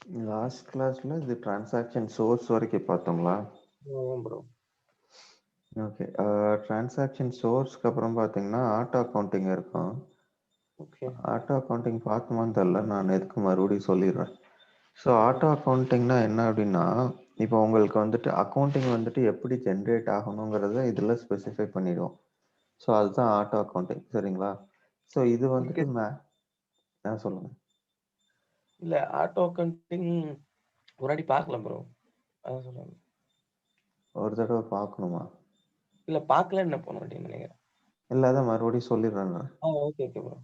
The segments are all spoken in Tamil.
லாஸ்ட் கிளாஸ்ல இது டிரான்சாக்ஷன் சோர்ஸ் வரைக்கும் பார்த்தோங்களா? ஆமா ப்ரோ. ஓகே. டிரான்சாக்ஷன் சோர்ஸ்க்கு அப்புறம் பார்த்தீங்கன்னா, ஆட்டோ அக்கவுண்டிங் இருக்கும். ஓகே. ஆட்டோ அக்கவுண்டிங் பார்த்தோமான்னு தெரியல. நான் எதுக்கு மறுபடியும் சொல்லிடுறேன். ஸோ ஆட்டோ அக்கவுண்டிங்னா என்ன அப்படின்னா, இப்போ உங்களுக்கு வந்துட்டு அக்கவுண்டிங் வந்துட்டு எப்படி ஜென்ரேட் ஆகணுங்கிறத இதில் ஸ்பெசிஃபை பண்ணிடுவோம். ஸோ அதுதான் ஆட்டோ அக்கவுண்டிங். சரிங்களா? ஸோ இது ஓகே. வந்துட்டு சொல்லுங்க. இல்ல ஆட்டோ அக்கவுண்டிங் ஒரு வாட்டி பார்க்கல ப்ரோ. அதான் சொல்றேன். ஒரு தடவை பார்க்கணுமா? இல்ல பார்க்கலன்னு போன வாட்டி நினைக்கிறேன். இல்லை, அதான் மறுபடியும் சொல்லிடுறேன் நான். Okay okay bro.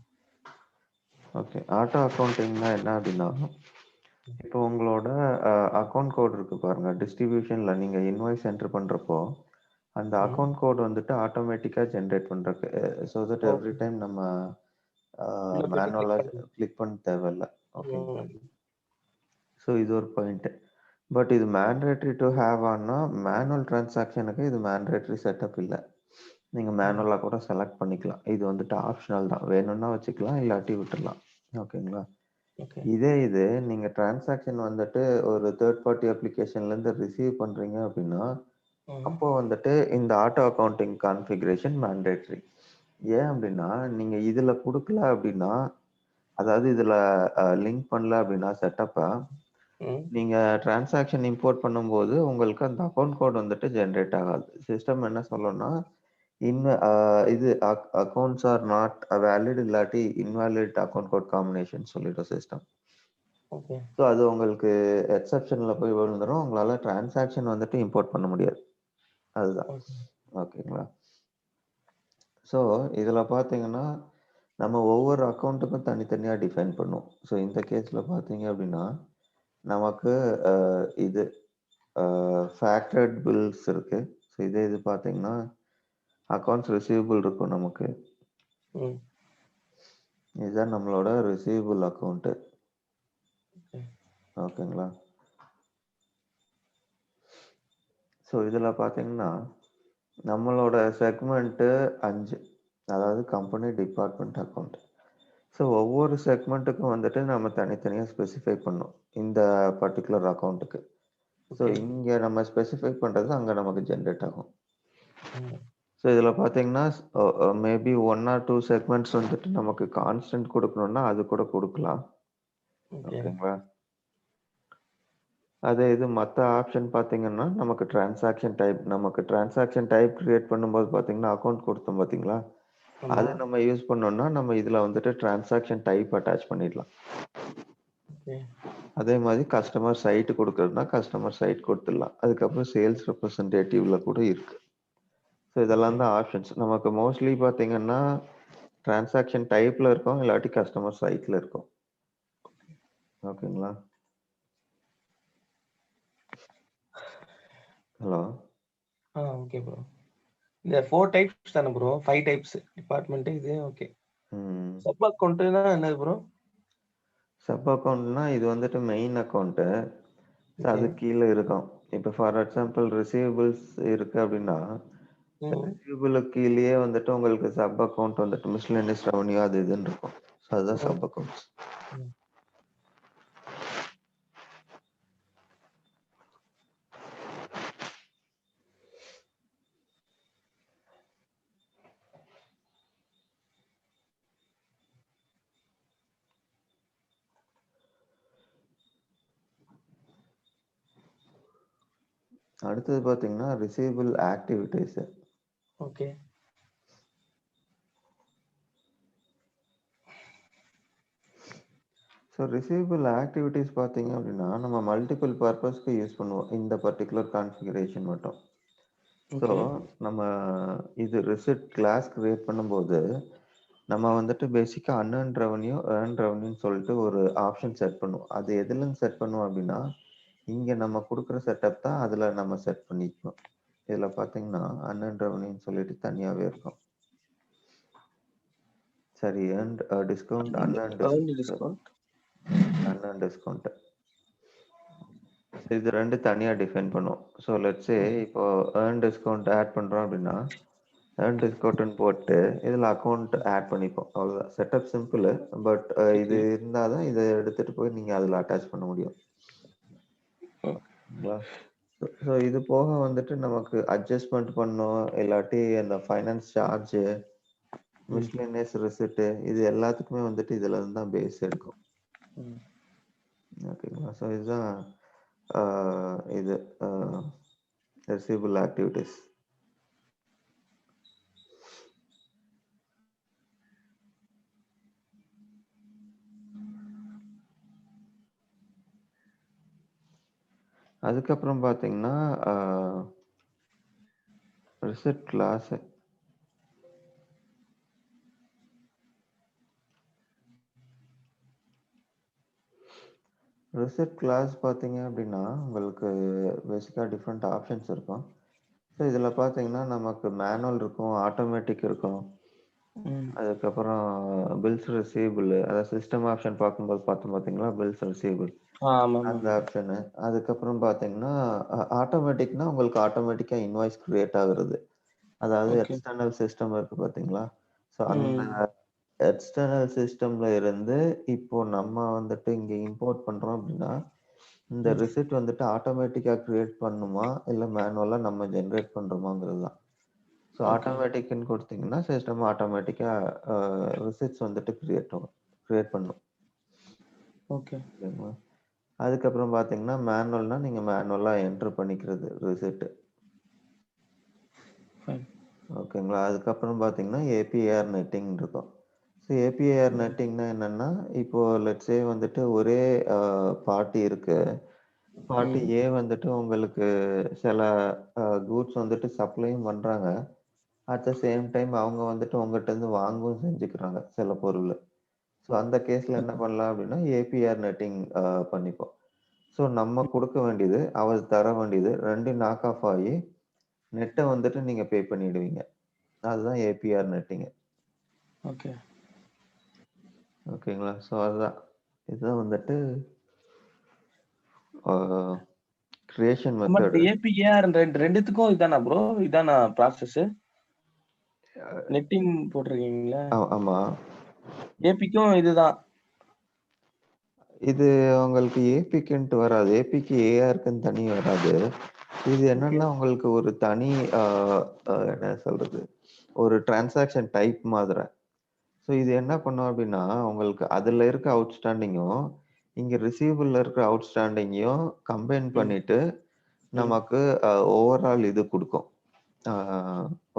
Okay. Auto அக்கவுண்டிங்னா என்ன அப்படின்னா, இப்போ உங்களோட அக்கவுண்ட் கோட் இருக்கு பாருங்க. டிஸ்ட்ரிபியூஷன்ல நீங்க இன்வாய்ஸ் என்டர் பண்றப்போ, அந்த ம். அக்கவுண்ட் கோட் வந்துட்டு ஆட்டோமேட்டிக்கா ஜென்ரேட் பண்றதுக்கு so that every okay. Time நம்ம உள்ள போயிட்டு மேனுவலா கிளிக் பண்ணணும். கிளிக் பண்ண தேவையில்ல. ஓகேங்களா? ம். ஸோ இது ஒரு பாயிண்ட். பட் இது மேண்டேட்டரி டு ஹேவ் ஆனா மேனுவல் டிரான்சாக்ஷனுக்கு இது மேண்டேட்டரி செட்டப் இல்ல. நீங்க ம். மேனுவலா கூட செலக்ட் பண்ணிக்கலாம். இது வந்துட்டு ஆப்ஷனல் தான். வேணும்னா வச்சுக்கலாம், இல்லாட்டி விட்டுறலாம். ஓகேங்களா? ஓகே. இதே நீங்க டிரான்சாக்ஷன் வந்துட்டு ஒரு தேர்ட் பார்ட்டி அப்ளிகேஷன்ல இருந்து ரிசீவ் பண்றீங்க அப்படின்னா, ம். அப்போ வந்துட்டு இந்த ஆட்டோ அக்கவுண்டிங் கான்ஃபிகரேஷன் மேண்டேட்டரி. ஏன் அப்படின்னா, நீங்க இதுல குடுக்கல அப்படின்னா, அதாவது இதுல லிங்க் பண்ணல அப்படின்னா செட்டப்ப, ம். நீங்க டிரான்சாக்ஷன் இம்போர்ட் பண்ணும்போது உங்களுக்கு அந்த அக்கவுண்ட் கோட் வந்துட்டு ஜெனரேட் ஆகாது. சிஸ்டம் என்ன சொல்லும்னா, இது அக்கவுண்ட்ஸ் ஆர் நாட் வேலிட் இல்லாட்டி இன்வாலிட் அக்கவுண்ட் கோட் காம்பினேஷன் சொல்லிடும் சிஸ்டம். ஓகே. ஸோ அது உங்களுக்கு எக்செப்ஷன்ல போய் விழுந்துரும். உங்களால டிரான்சாக்ஷன் வந்துட்டு இம்போர்ட் பண்ண முடியாது. அதுதான். ஓகே. ஓகேங்களா? ஸோ இதில பார்த்தீங்கன்னா, நம்ம ஒவ்வொரு அக்கவுண்ட்டுக்கும் தனித்தனியா டிஃபைன் பண்ணுவோம். ஸோ இந்த கேஸ்ல பார்த்தீங்க அப்படின்னா, நமக்கு அ இது அ ஃபேக்டர்ட் பில்ஸ் இருக்கு. ஸோ இது பார்த்தீங்கன்னா, அக்கவுண்ட்ஸ் ரிசீவபிள் இருக்கும் நமக்கு. ம். இதுதான் நம்மளோட ரிசீவபிள் அக்கவுண்ட். ஓகே. ஓகேங்களா? ஸோ இதில பார்த்தீங்கன்னா, நம்மளோட செக்மெண்ட் 5. அதாவது கம்பெனி டிபார்ட்மெண்ட் அக்கவுண்ட். ஸோ ஒவ்வொரு செக்மெண்ட்டுக்கும் வந்துட்டு நம்ம தனித்தனியா ஸ்பெசிஃபை பண்ணணும். இந்த பர்ட்டிகுலர் அக்கவுண்ட்டுக்கு. So okay. இங்க நம்ம ஸ்பெசிஃபை பண்றது அங்க நமக்கு ஜெனரேட் ஆகும். ம். ஸோ இதில பார்த்தீங்கன்னா, மேபி 1 ஆர் 2 செக்மெண்ட்ஸ் வந்துட்டு நமக்கு கான்ஸ்டன்ட் குடுக்கணும்னா, அது கூட குடுக்கலாம். ஓகே. ஓகேங்களா? அதே இது மத்த ஆப்ஷன் பார்த்தீங்கன்னா, நமக்கு டிரான்சாக்ஷன் டைப் கிரியேட் பண்ணும்போது பார்த்தீங்கன்னா, அக்கவுண்ட் குடுத்தோம் பார்த்தீங்களா? ஆமா. அது நம்ம யூஸ் பண்ணோம்னா, நம்ம இதுல வந்துட்டு டிரான்சாக்ஷன் டைப் அட்டாச் பண்ணிடலாம். ஓகே. அதே மாதிரி கஸ்டமர் சைட் குடுக்கறதுனா, கஸ்டமர் சைட் குடுத்துடலாம். அதுக்கப்புறம் சேல்ஸ் ரெப்ரசன்டேட்டிவ்ல கூட இருக்கு. So okay. இதெல்லாம் தான் ஆப்ஷன்ஸ். நமக்கு மோஸ்ட்லி பார்த்தீங்கன்னா, டிரான்சாக்ஷன் டைப்ல இருக்கும். இல்லாட்டி கஸ்டமர் சைட்ல இருக்கும். ஓகேங்களா? ஹலோ? Okay bro. இந்த 4 டைப்ஸ் தானே ப்ரோ? 5 டைப்ஸ் டிபார்ட்மெண்ட் இது ஓகே. ம். சப் அக்கவுண்ட்னா என்னது ப்ரோ? சப் அக்கவுண்ட்னா இது வந்துட்டு மெயின் அக்கவுண்ட்டு. So okay. அது கீழ இருக்கும். இப்ப ஃபார் எக்ஸாம்பிள் ரிசீவபிள்ஸ் இருக்கு அப்படின்னா, ம். ரிசீவபிளுக்கு கீழயே வந்துட்டு உங்களுக்கு சப் அக்கவுண்ட் வந்துட்டு மிஸ்லெனியஸ் ரெவென்யூ அது இதுன்னு இருக்கும். ஸோ அதுதான் ம். Sub accounts. ம். அடுத்தது பார்த்தீங்கன்னா, receivable activities. Okay. So receivable activities பார்த்தீங்க அப்படின்னா, நம்ம மல்டிபிள் பர்ப்பஸ்க்கு யூஸ் பண்ணுவோம். இந்த பர்ட்டிகுலர் கான்ஃபிகரேஷன் மட்டும். So okay. நம்ம இது ரிசிப்ட் கிளாஸ் கிரியேட் பண்ணும்போது, நம்ம வந்துட்டு பேசிக்கா அன்எர்ன்ட் ரெவென்யூ, எர்ன்ட் ரெவென்யூன்னு சொல்லிட்டு ஒரு ஆப்ஷன் செட் பண்ணுவோம். அது எதுலருந்து செட் பண்ணுவோம் அப்படின்னா, இங்க நம்ம குடுக்குற செட்டப் தான் அதுல நம்ம செட் பண்ணிக்கணும். இதுல பார்த்தீங்கன்னா, அன்எர்ன்ட் ரெவென்யூன்னு சொல்லிட்டு தனியாவே இருக்கும். சரி, எர்ன்ட் டிஸ்கவுண்ட், ஏர்ன்டு டிஸ்கவுண்ட். அன்எர்ன்ட் டிஸ்கவுண்ட். இது 2 தனியா டிஃபைன் பண்ணுவோம். ஸோ லெட்ஸ் சே இப்போ ஏர்ன் டிஸ்கவுண்ட் ஆட் பண்றோம் அப்படின்னா, ஏர்ன் டிஸ்கவுண்ட்னு போட்டு இதில் அக்கௌண்ட் ஆட் பண்ணிப்போம். அவ்வளோதான். Setup simple. பட் இது ஓகே. இருந்தால் தான் இதை எடுத்துகிட்டு போய் நீங்கள் அதில் அட்டாச் பண்ண முடியும். ஓகேங்களா? ஸோ இது போக வந்துட்டு நமக்கு அட்ஜஸ்ட்மெண்ட் பண்ணோம், இல்லாட்டி அந்த ஃபைனான்ஸ் சார்ஜு, ம். மிஸ்லேனியஸ் ரிசிப்ட்டு இது எல்லாத்துக்குமே வந்துட்டு இதில் இருந்து தான் பேஸ் எடுக்கும். ம். ஓகேங்களா? ஸோ இதுதான் இது ரிசீவபிள் ஆக்டிவிட்டீஸ். அதுக்கப்புறம் பார்த்தீங்கன்னா ரிசிப்ட் கிளாஸு. ரிசிப்ட் கிளாஸ் பார்த்தீங்க அப்படின்னா உங்களுக்கு பேசிக்காக டிஃப்ரெண்ட் ஆப்ஷன்ஸ் இருக்கும். ஸோ இதில் பார்த்தீங்கன்னா நமக்கு மேனுவல் இருக்கும், ஆட்டோமேட்டிக் இருக்கும், ம். அதுக்கப்புறம் பில்ஸ் ரிசீவபிள், அதாவது சிஸ்டம் ஆப்ஷன் பார்க்கும்போது பார்த்தோம் பார்த்தீங்களா, பில்ஸ் ரிசீவபிள் ஆமாம். அந்த ஆப்ஷனு. அதுக்கப்புறம் பார்த்தீங்கன்னா ஆட்டோமேட்டிக்னா உங்களுக்கு ஆட்டோமேட்டிக்காக இன்வாய்ஸ் கிரியேட் ஆகுறது, அதாவது ஓகே. எக்ஸ்டர்னல் சிஸ்டம் இருக்கு பார்த்தீங்களா. ஸோ அந்த ம். எக்ஸ்டர்னல் சிஸ்டம்ல இருந்து இப்போ நம்ம வந்துட்டு இங்கே இம்போர்ட் பண்ணுறோம் அப்படின்னா இந்த ம். ரிசிப்ட் வந்துட்டு ஆட்டோமேட்டிக்காக கிரியேட் பண்ணுமா இல்லை மேனுவலாக நம்ம ஜென்ரேட் பண்ணுறோமாங்கிறது தான். So okay. ஆட்டோமேட்டிக்னு கொடுத்தீங்கன்னா சிஸ்டம் ஆட்டோமேட்டிக்காக ரிசிப்ட்ஸ் வந்துட்டு கிரியேட் பண்ணும். ஓகே. ஓகேங்களா? அதுக்கப்புறம் பார்த்தீங்கன்னா மேனுவல்னா நீங்கள் மேனுவலாக என்ட்ரு பண்ணிக்கிறது ரிசிப்ட். ஃபைன். ஓகேங்களா? அதுக்கப்புறம் பார்த்தீங்கன்னா ஏபிஐஆர் நெட்டிங் இருக்கும். ஸோ ஏபிஐஆர் ம். நெட்டிங்னா என்னன்னா, இப்போ லெட்ஸே வந்துட்டு ஒரே பார்ட்டி இருக்கு. பார்ட்டி ம். ஏ வந்துட்டு உங்களுக்கு சில கூட்ஸ் வந்துட்டு சப்ளையும் பண்றாங்க. அட் த சேம் டைம் அவங்க வந்துட்டு உங்கட்ட இருந்து வாங்கவும் செஞ்சுக்கிறாங்க சில பொருள். ஸோ அந்த கேஸ்ல என்ன ஓகே. பண்ணலாம் அப்படின்னா, ஏபிஆர் நெட்டிங் பண்ணிப்போம். ஸோ நம்ம குடுக்க வேண்டியது, அவர் தர வேண்டியது 2ம் நாக் ஆஃப் ஆயி, நெட்ட வந்துட்டு நீங்க பே பண்ணிடுவீங்க. அதுதான் ஏபிஆர் நெட்டிங். ஓகே. ஓகேங்களா? ஸோ அதுதான். இதுதான் வந்துட்டு ஆ கிரியேஷன் பட் மெத்தட். ஏபிகேஆர் ரெண்டுத்துக்கும் இதானா ப்ரோ? இதானா ப்ராசஸ்? நெட்டிங் போட்டிருக்கீங்கல்ல? ஆமா. ஏபிக்கும் இதுதான். இது உங்களுக்கு ஏபிக்குன்ட்டு வராது. ஏபிக்கு ஏஆர்க்குன்னு தனி வராது. இது ஓகே. என்னன்னா உங்களுக்கு ஒரு தனி என்ன சொல்றது? ஒரு டிரான்சாக்ஷன் டைப் மாதிரி. ஸோ இது என்ன பண்ணும் அப்படின்னா, உங்களுக்கு அதுல இருக்க அவுட்ஸ்டாண்டிங்கும், இங்க ரிசீவபிள்ல இருக்கிற அவுட்ஸ்டாண்டிங்கையும் கம்பைன் ம். பண்ணிட்டு ம். நமக்கு ஓவரால் இது குடுக்கும். அ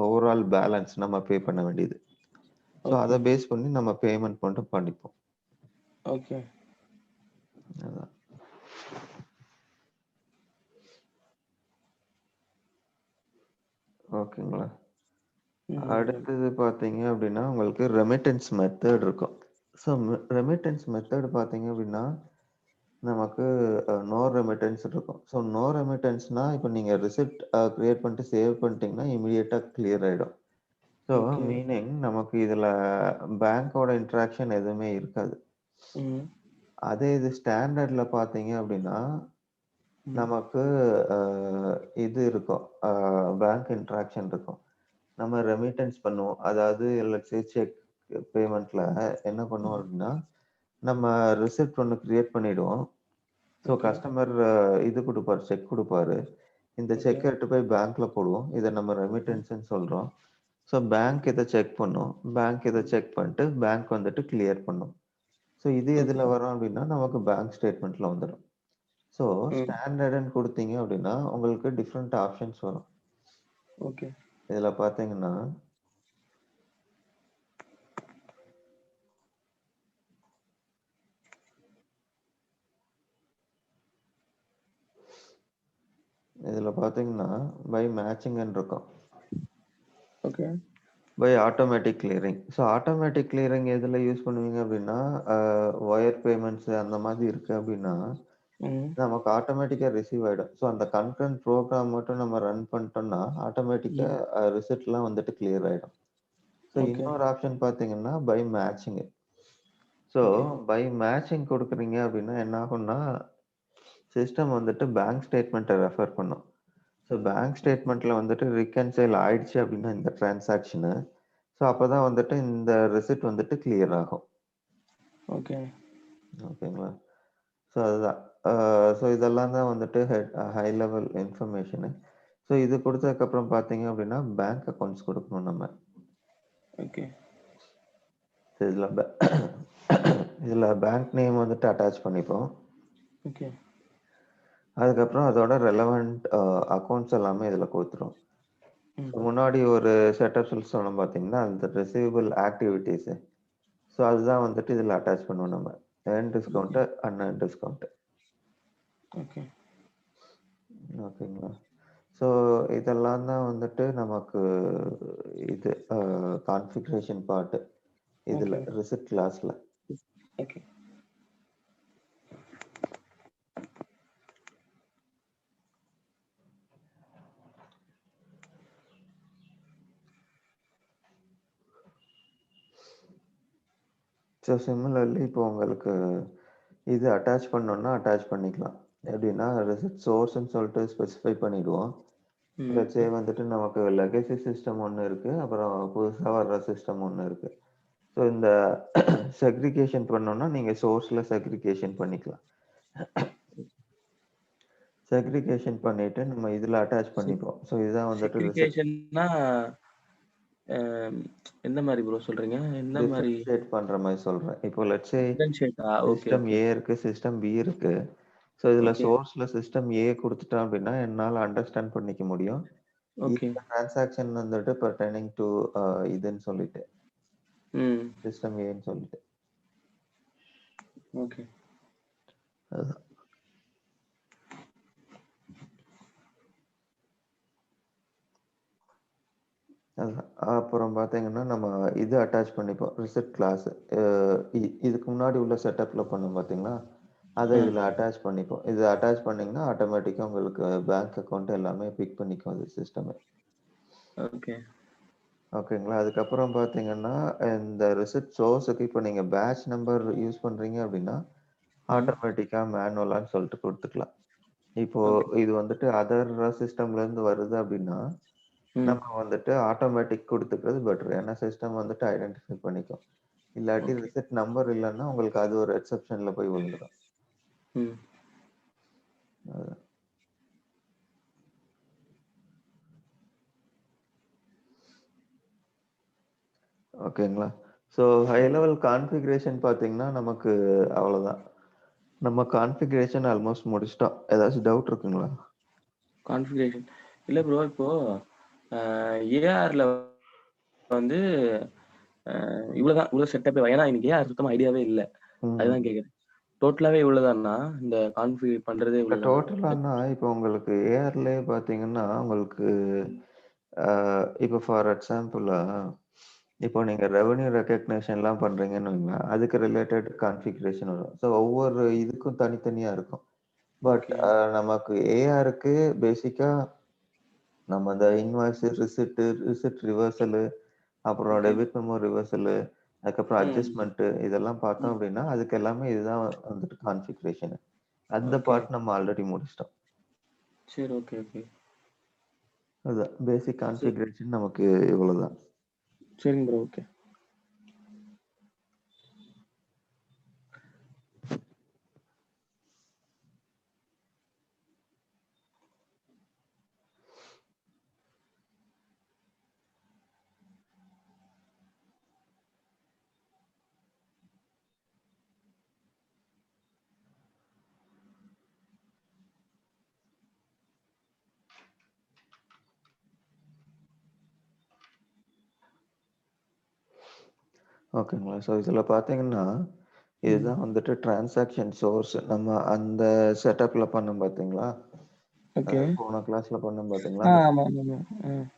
ஓவரால் பேலன்ஸ் நம்ம பே பண்ண வேண்டியது. So okay. அத பேஸ் பண்ணி நம்ம பேமெண்ட் மட்டும் பண்ணிப்போம். ஓகே. அதான். ஓகேங்களா? ம். ஓகே. அடுத்தது பார்த்தீங்க அப்படின்னா, உங்களுக்கு ரெமிட்டன்ஸ் மெத்தட் இருக்கும். ஸோ ரெமிட்டன்ஸ் மெத்தட் பார்த்தீங்க அப்படின்னா, நமக்கு நோ ரெமிட்டன்ஸ் இருக்கும். ஸோ நோ ரெமிட்டன்ஸ்னா, இப்போ நீங்க ரிசிப்ட் கிரியேட் பண்ணிட்டு சேவ் பண்ணிட்டீங்கன்னா, இமிடியேட்டா கிளியர் ஆயிடும். So okay. மீனிங் நமக்கு இதுல பேங்கோட இன்டராக்ஷன் எதுவுமே இருக்காது. ம். அதே இது ஸ்டாண்டர்ட்ல பார்த்தீங்க அப்படின்னா, ம். நமக்கு அ இது இருக்கும். பேங்க் இன்டராக்ஷன் இருக்கும். நம்ம ரெமிட்டன்ஸ் பண்ணுவோம். அதாவது லெட்ஸ் சே செக் பேமெண்ட்ல என்ன பண்ணுவோம் ம். அப்படின்னா, நம்ம ரிசிப்ட் ஒண்ணு கிரியேட் பண்ணிடுவோம். So okay. கஸ்டமர் இது குடுப்பாரு, செக் குடுப்பாரு. இந்த ஓகே. செக்க எடுத்து போய் பேங்க்ல போடுவோம். இத நம்ம ம். ரெமிட்டன்ஸ்ன்னு சொல்றோம். ஸோ பேங்க் இத செக் பண்ணும். பேங்க் இத செக் பண்ணிட்டு பேங்க் வந்துட்டு கிளியர் பண்ணும். ஸோ இது ஓகே. எதுல வரும் அப்படின்னா, நமக்கு பேங்க் ஸ்டேட்மெண்ட்ல வந்துரும். ஸோ ம். ஸ்டாண்டர்டுன்னு குடுத்தீங்க அப்படின்னா, உங்களுக்கு டிஃபரெண்ட் ஆப்ஷன்ஸ் வரும். ஓகே. இதுல பார்த்தீங்கன்னா இதுல பார்த்தீங்கன்னா, பை மேட்சிங்ன்னு இருக்கும். Okay. By automatic clearing. So automatic clearing எதுல யூஸ் பண்ணுவீங்க அப்படின்னா, ஒயர் பேமெண்ட்ஸ் அந்த மாதிரி இருக்கு அப்படின்னா, ம். நமக்கு ஆட்டோமேட்டிக்கா ரிசீவ் ஆயிடும். ஸோ அந்த கன்கரண்ட் ப்ரோகிராம் மட்டும் நம்ம ரன் பண்ணிட்டோம்னா, ஆட்டோமேட்டிக்கா ம். ரிசிப்ட்லாம் வந்துட்டு கிளியர் ஆயிடும். So okay. இன்னொரு ஆப்ஷன் பார்த்தீங்கன்னா, by matching. So okay. By matching குடுக்குறீங்க அப்படின்னா என்ன ஆகும்னா, சிஸ்டம் வந்துட்டு பேங்க் ஸ்டேட்மெண்ட்ட ரெஃபர் பண்ணும். ஸோ பேங்க் ஸ்டேட்மெண்ட்ல வந்துட்டு ரீகன்சைல் ஆயிடுச்சு அப்படின்னா இந்த டிரான்சாக்ஷனு, ஸோ அப்பதான் வந்துட்டு இந்த ரிசிப்ட் வந்துட்டு கிளியர் ஆகும். ஓகே. ஓகேங்களா? ஸோ அதுதான். ஸோ இதெல்லாம் தான் வந்துட்டு ஹை லெவல் இன்ஃபர்மேஷனு. ஸோ இது குடுத்ததுக்கப்புறம் பார்த்தீங்க அப்படின்னா, பேங்க் அக்கவுண்ட்ஸ் குடுக்கணும் நம்ம. ஓகே. ஸோ இதுல பேங்க் நேம் வந்துட்டு அட்டாச் பண்ணிப்போம். ஓகே. அதுக்கப்புறம் அதோட ரெலவன்ட் அக்கவுண்ட்ஸ் எல்லாமே இதுல குடுத்துரும். ம். ஸோ முன்னாடி ஒரு செட் ஆஃப் செல்ஸ் சொன்னோம் பார்த்தீங்களா, அந்த ரிசீவபிள் ஆக்டிவிட்டீஸு. ஸோ அதுதான் வந்துட்டு இதுல அட்டாச் பண்ணுவோம் நம்ம. Earn discount, unearn discount. Okay. ஓகேங்களா? ஸோ இதெல்லாம் தான் வந்துட்டு நமக்கு இது கான்ஃபிகரேஷன் பார்ட் இதுல ஓகே. ரிசிப்ட் கிளாஸ்ல. ஓகே. ஸோ சிமிலர்லி இப்போ உங்களுக்கு இது அட்டாச் பண்ணோம்னா அட்டாச் பண்ணிக்கலாம். எப்படின்னா ரிசிப்ட் சோர்ஸ்ன்னு சொல்லிட்டு ஸ்பெசிஃபை பண்ணிடுவோம். ம். லெட்ஸ் சே வந்துட்டு நமக்கு லெகசி சிஸ்டம் ஒண்ணு இருக்கு. அப்புறம் புதுசா வர்ற சிஸ்டம் ஒண்ணு இருக்கு. ஸோ இந்த செக்ரிகேஷன் பண்ணோம்னா நீங்க சோர்ஸ்ல செக்ரிகேஷன் பண்ணிக்கலாம். செக்ரிகேஷன் பண்ணிட்டு நம்ம இதுல அட்டாச் பண்ணிப்போம். ஸோ இதுதான் வந்துட்டு ரிசிப்ட். செக்ரிகேஷன்னா எந்த மாரி ப்ரோ சொல்றீங்க? எந்த மாரி? டிஃபரன்ஷியேட் பண்ற மாரி சொல்றேன். இப்போ லெட்ஸ் சே டிஃபரன்ஷியேட்டா? Okay, system okay. ஏ இருக்கு, சிஸ்டம் பி இருக்கு. ஸோ இதுல ஓகே, சோர்ஸ்ல சிஸ்டம் ஏ குடுத்துட்டேன் அப்படின்னா, என்னால அண்டர்ஸ்டாண்ட் பண்ணிக்க முடியும். ஓகே. இந்த டிரான்சாக்ஷன் வந்துட்டு பெர்டைனிங் டு இதுன்னு சொல்லிட்டு, ம். சிஸ்டம் ஏன்னு சொல்லிட்டு. ஓகே. அதுதான். அதுதான். அப்புறம் பார்த்தீங்கன்னா, நம்ம இது அட்டாச் பண்ணிப்போம். Receipt class. அ இதுக்கு முன்னாடி உள்ள செட்டப்ல பண்ணோம் பார்த்தீங்களா? அத ம். இதுல அட்டாச் பண்ணிப்போம். இது அட்டாச் பண்ணீங்கன்னா, ஆட்டோமேட்டிக்கா உங்களுக்கு பேங்க் அக்கவுண்ட் எல்லாமே பிக் பண்ணிக்கும் அது சிஸ்டமே. ஓகே. ஓகேங்களா? அதுக்கப்புறம் பார்த்தீங்கன்னா, இந்த ரிசிப்ட் சோர்ஸ்க்கு இப்போ நீங்க பேட்ச் நம்பர் யூஸ் பண்றீங்க அப்படின்னா, ம். ஆட்டோமேட்டிக்கா மேனுவலான்னு சொல்லிட்டு குடுத்துக்கலாம். இப்போ ஓகே. இது வந்துட்டு அதர் சிஸ்டம்ல இருந்து வருது அப்படின்னா, ம். நம்ம வந்துட்டு ஆட்டோமேட்டிக் குடுத்துக்கிறது பெட்டர். ஏன்னா சிஸ்டம் வந்துட்டு ஐடென்டிஃபை பண்ணிக்கும். இல்லாட்டி ஓகே. ரிசிப்ட் நம்பர் இல்லன்னா, உங்களுக்கு அது ஒரு எக்செப்ஷன்ல போய் விழுந்துரும். ம். அதுதான். ஓகேங்களா? ஸோ ஹை லெவல் கான்ஃபிகரேஷன் பார்த்தீங்கன்னா, நமக்கு அவ்வளோதான். நம்ம கான்ஃபிகரேஷன் ஆல்மோஸ்ட் முடிச்சுட்டோம். ஏதாச்சும் டவுட் இருக்குங்களா? கான்ஃபிகரேஷன். இல்ல ப்ரோ, இப்போ ஏஆர்ல வந்து இவ்வளோதான், இவ்வளோ செட்டப்பே. ஏன்னா எனக்கு ஏஆர் சுத்தமா ஐடியாவே இல்ல. ம். அதுதான் கேட்குறேன். டோட்டலாவே இவ்வளோதானா? இந்த கான்ஃபிகர் பண்றதே இப்ப இவ்வளோதானா? டோட்டலான்னா, இப்போ உங்களுக்கு ஏஆர்லயே பார்த்தீங்கன்னா, உங்களுக்கு அ இப்போ ஃபார் எக்ஸாம்பிளா, இப்போ நீங்க ரெவென்யூ ரெகக்னிஷன்லாம் பண்றீங்கன்னு வைங்களேன், அதுக்கு ரிலேட்டட் கான்ஃபிகரேஷன் வரும். ஸோ ஒவ்வொரு இதுக்கும் தனித்தனியா இருக்கும். But okay. நமக்கு ஏஆருக்கு பேசிக்கா நம்ம இந்த இன்வாய்ஸ், ரிசிப்ட் ரிவர்சலு, அப்புறம் ஓகே. டெபிட் மெமோ ரிவர்சலு, அதுக்கப்புறம் ம். அட்ஜஸ்ட்மென்ட் இதெல்லாம் பார்த்தோம் ம். அப்படின்னா, அதுக்கு எல்லாமே இதுதான் வந்துட்டு கான்ஃபிகரேஷன். அந்த ஓகே. பார்ட் நம்ம ஆல்ரெடி முடிச்சிட்டோம். சரி. Okay, okay. அதுதான் பேசிக் சரி. கான்ஃபிகரேஷன் நமக்கு இவ்வளவுதான். சரிங்க ப்ரோ. ஓகே. ஓகேங்களா? ஸோ இதுல பார்த்தீங்கன்னா, ம். இதுதான் வந்துட்டு டிரான்சாக்ஷன் சோர்ஸ். நம்ம அந்த செட்டப்ல பண்ணோம் பார்த்தீங்களா? ஓகே. போன கிளாஸ்ல பண்ணோம் பார்த்தீங்களா? அந்த ஆமா, ஆமாமா.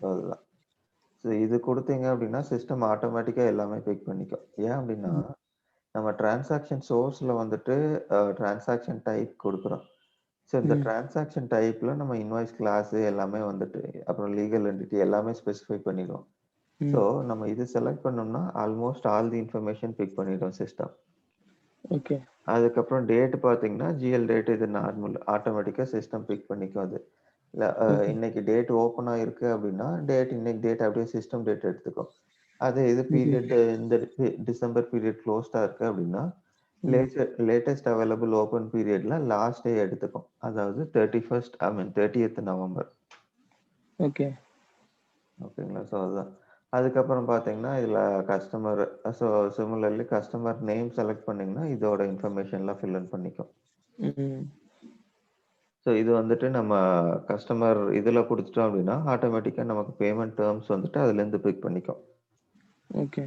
அதுதான். ஸோ இது குடுத்தீங்க அப்படின்னா, சிஸ்டம் ஆட்டோமேட்டிக்கா எல்லாமே பிக் பண்ணிக்கும். ஏன் அப்படின்னா, ம். நம்ம டிரான்சாக்ஷன் சோர்ஸ்ல வந்துட்டு டிரான்சாக்ஷன் டைப் குடுக்குறோம். ஸோ இந்த ம். டிரான்சாக்ஷன் டைப்ல நம்ம இன்வாய்ஸ் கிளாஸ் எல்லாமே வந்துட்டு, அப்புறம் லீகல் என்டிட்டி எல்லாமே ஸ்பெசிஃபை பண்ணிடுவோம். ஸோ ம். நம்ம இது செலக்ட் பண்ணோம்னா, almost all the information pick பண்ணிடும் சிஸ்டம். ஓகே. அதுக்கப்புறம் டேட் பார்த்தீங்கன்னா, ஜிஎல் டேட் இது நார்மல். ஆட்டோமேட்டிக்கா சிஸ்டம் பிக் பண்ணிக்கும் அது. இல்ல ஓகே. இன்னைக்கு டேட் ஓப்பன் ஆயிருக்கு அப்படின்னா, இன்னைக்கு டேட் அப்படியே சிஸ்டம் டேட் எடுத்துக்கும். அதே இது ம். பீரியட் இந்த டிசம்பர் பீரியட் க்ளோஸ்டா இருக்கு அப்படின்னா, ம். லேட்டஸ்ட் அவைலபிள் ஓப்பன் பீரியட்ல லாஸ்ட் டே எடுத்துக்கும். அதாவது 31 ஐ மீன் 30த் நவம்பர். ஓகே. ஓகேங்களா? ஸோ அதுதான். அதுக்கப்புறம் பார்த்தீங்கன்னா, இதில customer so similarly customer name select பண்ணீங்கன்னா, இதோட இன்ஃபர்மேஷன்லாம் ஃபில் இன் பண்ணிக்கும். ம். ஸோ இது வந்துட்டு நம்ம கஸ்டமர் இதில குடுத்துட்டோம் அப்படின்னா, ஆட்டோமேட்டிக்கா நமக்கு பேமெண்ட் டெர்ம்ஸ் வந்துட்டு அதுலேருந்து பிக் பண்ணிக்கும். ஓகே.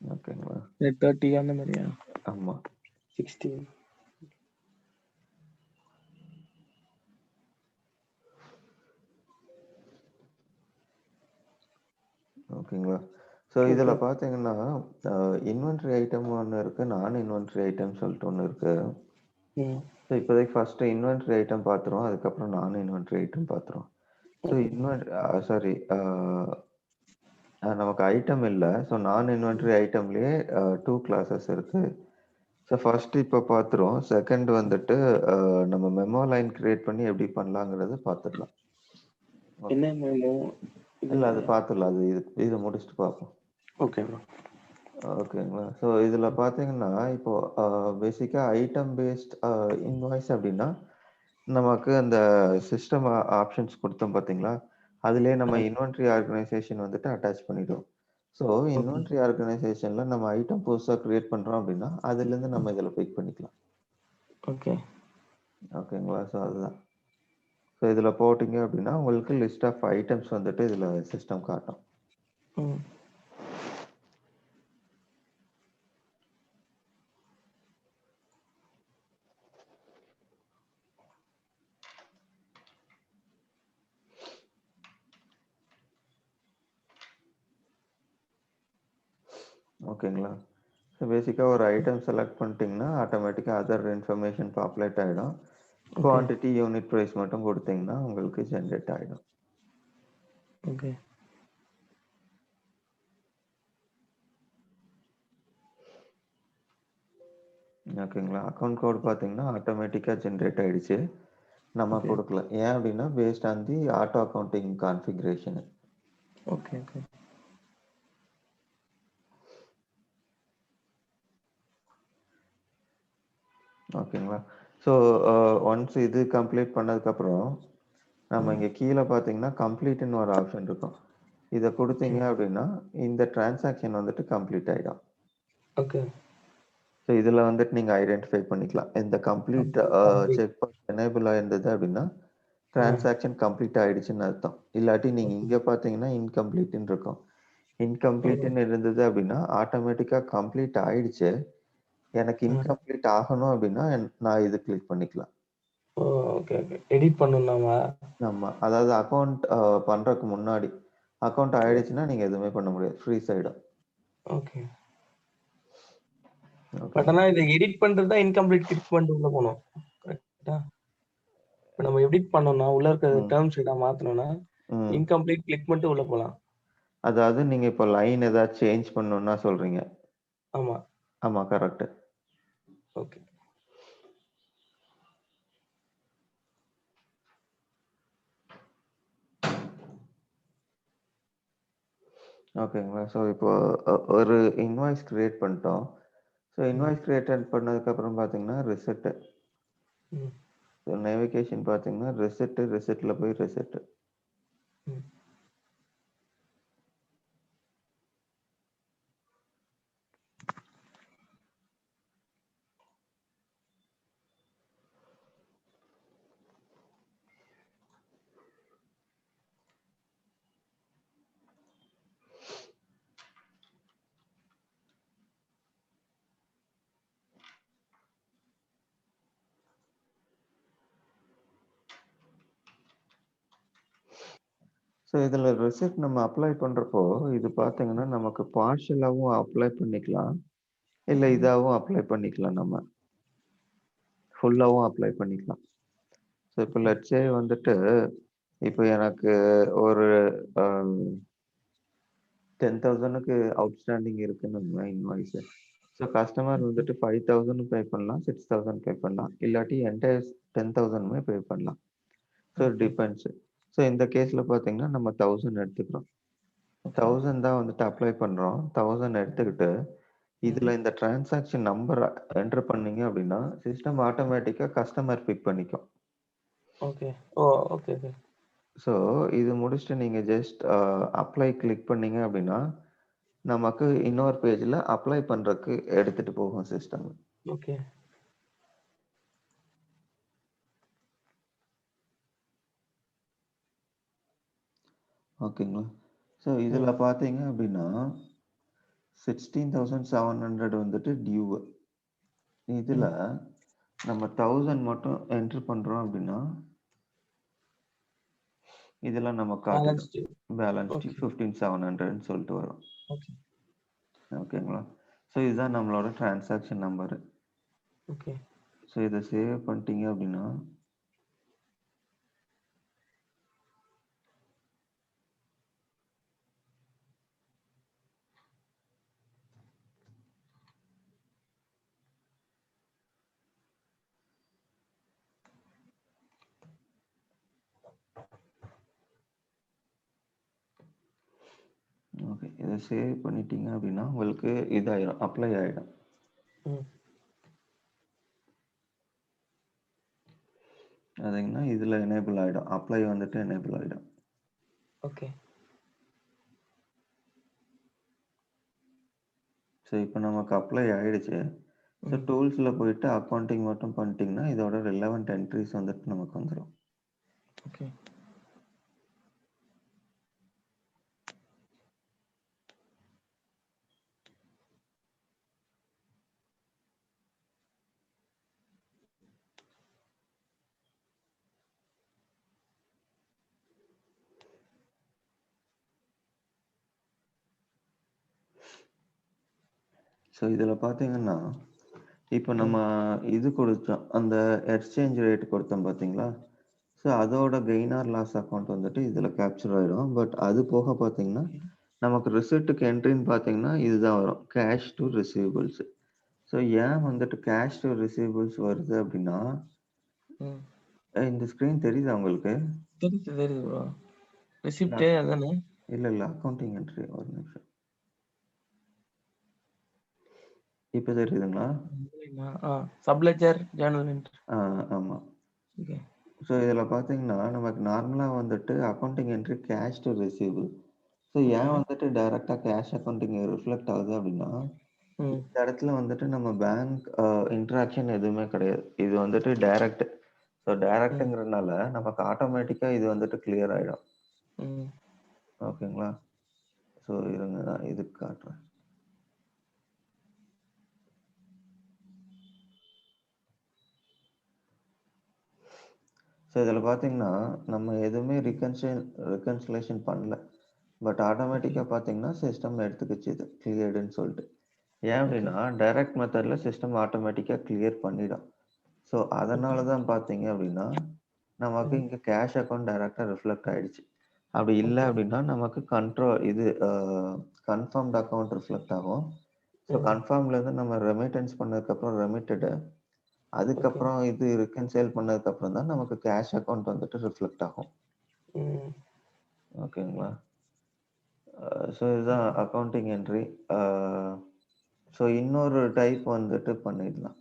ஓகேங்களா? 30 அந்த மாரியா? ஆமா. 16. ஓகேங்களா? ஸோ இதில ஓகே. பார்த்தீங்கன்னா, அ இன்வென்டரி ஐட்டம் ஒண்ணு இருக்கு. நான் இன்வென்டரி ஐட்டம்னு சொல்லிட்டு ஒண்ணு இருக்கு. ம். ஸோ இப்போதைக்கு ஃபர்ஸ்ட்டு இன்வென்டரி ஐட்டம் பார்த்துருவோம். அதுக்கப்புறம் நான் இன்வென்டரி ஐட்டம் பார்த்துருவோம். So okay. சாரி நமக்கு ஐட்டம் இல்ல. ஸோ நான் இன்வென்டரி ஐட்டம்லயே 2 கிளாஸஸ் இருக்கு. ஸோ ஃபர்ஸ்ட் இப்ப பார்த்துருவோம். செகண்ட் வந்துட்டு நம்ம மெமோ லைன் கிரியேட் பண்ணி எப்படி பண்ணலாங்கிறத பார்த்துடலாம். ஓகே. என்ன மெமோ? இது இல்ல அது மாரியா? பார்த்துடலாம். அது இத முடிச்சுட்டு பார்ப்போம். Okay bro. ஓகேங்களா. ஸோ இதில பார்த்தீங்கன்னா, இப்போ பேசிக்கா ஐட்டம் பேஸ்ட் இன்வாய்ஸ் அப்படின்னா, நமக்கு அந்த சிஸ்டம் ஆப்ஷன்ஸ் குடுத்தோம் பார்த்தீங்களா? அதிலேயே நம்ம ஆ. இன்வென்டரி ஆர்கனைசேஷன் வந்துட்டு அட்டாச் பண்ணிடுவோம். So okay. இன்வென்டரி ஆர்கனைசேஷன்ல நம்ம ஐட்டம் புதுசா கிரியேட் பண்றோம் அப்படின்னா, அதிலேருந்து நம்ம இதில பிக் பண்ணிக்கலாம். ஓகே. ஓகேங்களா. ஸோ அதுதான். ஸோ இதில போட்டீங்க அப்படின்னா, உங்களுக்கு லிஸ்ட் ஆஃப் ஐட்டம்ஸ் வந்துட்டு இதில சிஸ்டம் காட்டும். ம். ஓகேங்களா. ஸோ பேசிக்கா ஒரு ஐட்டம் செலக்ட் பண்ணிட்டீங்கன்னா, ஆட்டோமேட்டிக்கா அதர் இன்ஃபர்மேஷன் பாப்புலேட் ஆயிடும். ஓகே. குவான்டிட்டி, யூனிட் பிரைஸ் மட்டும் குடுத்தீங்கன்னா, உங்களுக்கு ஜெனரேட் ஆயிடும். ஓகே. ஓகேங்களா. அக்கவுண்ட் கோட் பார்த்தீங்கன்னா, ஆட்டோமேட்டிக்கா ஜெனரேட் ஆயிடுச்சு. நம்ம ஓகே. குடுக்கல. ஏன் அப்படின்னா, based on the auto accounting configuration. Okay. Okay. ஓகேங்களா. ஸோ ஒன்ஸ் இது கம்ப்ளீட் பண்ணதுக்கப்புறம், நம்ம ம். இங்க கீழ பார்த்தீங்கன்னா, கம்ப்ளீட்ன்னு ஒரு ஆப்ஷன் இருக்கும். இத ஓகே. குடுத்தீங்க அப்படின்னா, இந்த டிரான்சாக்ஷன் வந்துட்டு கம்ப்ளீட் ஆயிடும். ஓகே. ஸோ இதில வந்துட்டு நீங்க ஐடென்டிஃபை பண்ணிக்கலாம். இந்த complete complete. Check box enable ஆயிருந்தது அப்படின்னா, ஆ. டிரான்சாக்ஷன் கம்ப்ளீட் ஆயிடுச்சுன்னு அர்த்தம். இல்லாட்டி நீங்க ஓகே. இங்க பார்த்தீங்கன்னா, இன்கம்ப்ளீட்ன்னு இருக்கும். ம். இன்கம்ப்ளீட்ன்னு இருந்தது அப்படின்னா, ஆட்டோமேட்டிக்கா கம்ப்ளீட் ஆயிடுச்சு. எனக்கு ஆ. இன்கம்ப்ளீட் ஆகணும் அப்படின்னா, நான் இது கிளிக் பண்ணிக்கலாம். ஓ! Okay, okay. எடிட் பண்ணணுமாமா? ஆமா. அதாவது அக்கவுண்ட் பண்றதுக்கு முன்னாடி. அக்கவுண்ட் ஓ! ஆயிடுச்சுன்னா, நீங்க எதுவுமே பண்ண முடியாது. ஃப்ரீஸ் ஆயிடும். ஓகே. பட் ஆனா ஓகேங்களா. இத எடிட் பண்றது தான் இன்கம்ப்ளீட் கிளிக் பண்ணிட்டு உள்ள போணும். கரெக்ட்டா? இப்ப நம்ம எடிட் பண்ணோம்னா, உள்ள இருக்க ம், டெர்ம்ஸ் எல்லாம் மாத்தணும்னா, ம். இன்கம்ப்ளீட் கிளிக் பண்ணிட்டு உள்ள போலாம். அதாவது நீங்க இப்ப லைன் ஏதாச்சும் சேஞ்ச் பண்ணணும்னா சொல்றீங்க. ஆமா. ஆமா, கரெக்ட். ஓகே. ஓகேங்களா. ஸோ இப்போ ஒரு இன்வாய்ஸ் கிரியேட் பண்ணிட்டோம். ஸோ ம். இன்வாய்ஸ் கிரியேட்டட் பண்ணதுக்கப்புறம் பார்த்தீங்கன்னா, ரிசெட். ம். ஸோ நேவிகேஷன் பார்த்தீங்கன்னா, ரிசெட்ல போய் ரிசெட். ம். ஸோ இதில ரிசெட் நம்ம அப்ளை பண்றப்போ, இது பார்த்தீங்கன்னா, நமக்கு பார்ஷியலாவும் அப்ளை பண்ணிக்கலாம். இல்ல ம். இதாவும் அப்ளை பண்ணிக்கலாம் நம்ம. ஃபுல்லாவும் அப்ளை பண்ணிக்கலாம். ஸோ இப்போ ஓகே. லெட்ஸ் சே வந்துட்டு, இப்போ எனக்கு ஒரு அ 10,000க்கு அவுட்ஸ்டாண்டிங் இருக்குன்னு இன்வாய்ஸ். ஸோ கஸ்டமர் வந்துட்டு 5,000 பே பண்ணலாம், 6,000 பே பண்ணலாம். இல்லாட்டி என்டையர் 10,000மே பே பண்ணலாம். So okay. டிபெண்ட்ஸ். ஸோ இந்த கேஸ்ல பார்த்தீங்கன்னா, நம்ம 1000 எடுத்துக்கிறோம். ஓகே. 1000 தான் வந்துட்டு அப்ளை பண்றோம். 1000 எடுத்துக்கிட்டு, இதுல இந்த டிரான்சாக்ஷன் நம்பர் என்டர் பண்ணீங்க அப்படின்னா, சிஸ்டம் ஆட்டோமேட்டிக்கா கஸ்டமர் பிக் பண்ணிக்கும். Okay. Oh! Okay, okay. So இது முடிச்சுட்டு நீங்க ஜஸ்ட் அப்ளை கிளிக் பண்ணீங்க அப்படின்னா, நமக்கு இன்னொரு பேஜ்ல அப்ளை பண்றதுக்கு எடுத்துட்டு போகும் சிஸ்டம். ஓகே. ஓகேங்களா? ஸோ இதுல பார்த்தீங்க அப்படின்னா, 16,700 வந்துட்டு டியூ. இதுல நம்ம 1000 மட்டும் என்டர் பண்றோம் அப்படின்னா, இதுல நம்ம பேலன்ஸ் காட்டிடும். டியூ. Balance due okay. 15,700ன்னு சொல்லிட்டு வரும். ஓகே. ஓகேங்களா? ஸோ இதுதான் நம்மளோட டிரான்சாக்ஷன் நம்பரு. ஓகே. ஸோ இத சேவ் பண்ணிட்டீங்க அப்படின்னா, ஓகே. இத சேவ் பண்ணிட்டீங்க அப்படின்னா, உங்களுக்கு இதாயிரும். அப்ளை ஆயிடும். ம். அதுங்கன்னா இதுல எனேபிள் ஆயிடும். அப்ளை வந்துட்டு எனேபிள் ஆயிடும். ஓகே. ஸோ இப்போ நமக்கு அப்ளை ஆயிடுச்சு. ஸோ டூல்ஸ்ல போயிட்டு அக்கவுண்டிங் மட்டும் பண்ணிட்டீங்கன்னா, இதோட ரிலவென்ட் என்ட்ரிஸ் வந்துட்டு நமக்கு வந்துரும். ஓகே. ஸோ இதுல பார்த்தீங்கன்னா, இப்போ நம்ம இது கொடுத்தோம். அந்த எக்ஸ்சேஞ்ச் ரேட் கொடுத்தோம் பார்த்தீங்களா? ஸோ அதோட கெயின் ஆர் லாஸ் அக்கவுண்ட் வந்துட்டு இதுல கேப்சர் ஆயிடும். பட் அது போக பார்த்தீங்கன்னா, நமக்கு ரிசிப்ட்டுக்கு என்ட்ரின்னு பார்த்தீங்கன்னா, இதுதான் வரும். Cash to receivables. ஸோ ஏன் வந்துட்டு கேஷ் டூ ரிசீவபிள்ஸ் வருது அப்படின்னா, ம். இந்த ஸ்க்ரீன் தெரியுதா உங்களுக்கு? தெரியுது, தெரியுது ப்ரோ. ரிசிப்ட் அதானே? இல்ல. அக்கவுண்டிங் என்ட்ரி ஒரு நிமிஷம். இப்ப தெரியுதுங்களா? Subledger journal entry. ஆமா. ஓகே. ஸோ இதுல பார்த்தீங்கன்னா, நமக்கு நார்மலா வந்துட்டு accounting entry cash to receivable. So ஏன் வந்துட்டு டைரக்ட்டா கேஷ் அக்கவுண்டிங் ரிஃப்ளெக்ட் ஆகுது அப்படின்னா, ம். இந்த இடத்துல வந்துட்டு நம்ம பேங்க் இன்டராக்ஷன் எதுவுமே கிடையாது. இது வந்துட்டு டைரக்ட். ஸோ டைரக்ட்ங்கிறதுனால நமக்கு ஆட்டோமேட்டிக்கா இது வந்துட்டு கிளியர் ஆயிடும். ம். ஓகேங்களா? ஸோ இருங்க நான் இதுக்கு காட்டுறேன். ஸோ இதில பார்த்தீங்கன்னா, நம்ம எதுவுமே ரிகன்சிலேஷன் பண்ணல. பட் ஆட்டோமேட்டிக்கா பார்த்தீங்கன்னா, சிஸ்டம் எடுத்துக்கிச்சு இது கிளியர்டுன்னு சொல்லிட்டு. ஏன் அப்படின்னா, டைரக்ட் மெத்தட்ல சிஸ்டம் ஆட்டோமேட்டிக்கா கிளியர் பண்ணிடும். ஸோ அதனால தான் பார்த்தீங்க அப்படின்னா, நமக்கு இங்க கேஷ் அக்கவுண்ட் டைரக்ட்டா ரிஃப்ளெக்ட் ஆயிடுச்சு. அப்படி இல்ல அப்படின்னா, நமக்கு இது கன்ஃபர்ம்ட் அக்கவுண்ட் ரிஃப்ளெக்ட் ஆகும். ஸோ கன்ஃபர்ம்லேருந்து நம்ம ரெமிட்டன்ஸ் பண்ணதுக்கப்புறம் ரெமிட்டடு. அதுக்கப்புறம் இது ரிகன்சைல் பண்ணதுக்கப்புறம் தான் நமக்கு கேஷ் அக்கவுண்ட் வந்துட்டு ரிஃப்ளெக்ட் ஆகும். ம். ஓகேங்களா? ஸோ இதுதான் அக்கவுண்டிங் என்ட்ரி. ஸோ இன்னொரு டைப் வந்துட்டு பண்ணிடலாம்.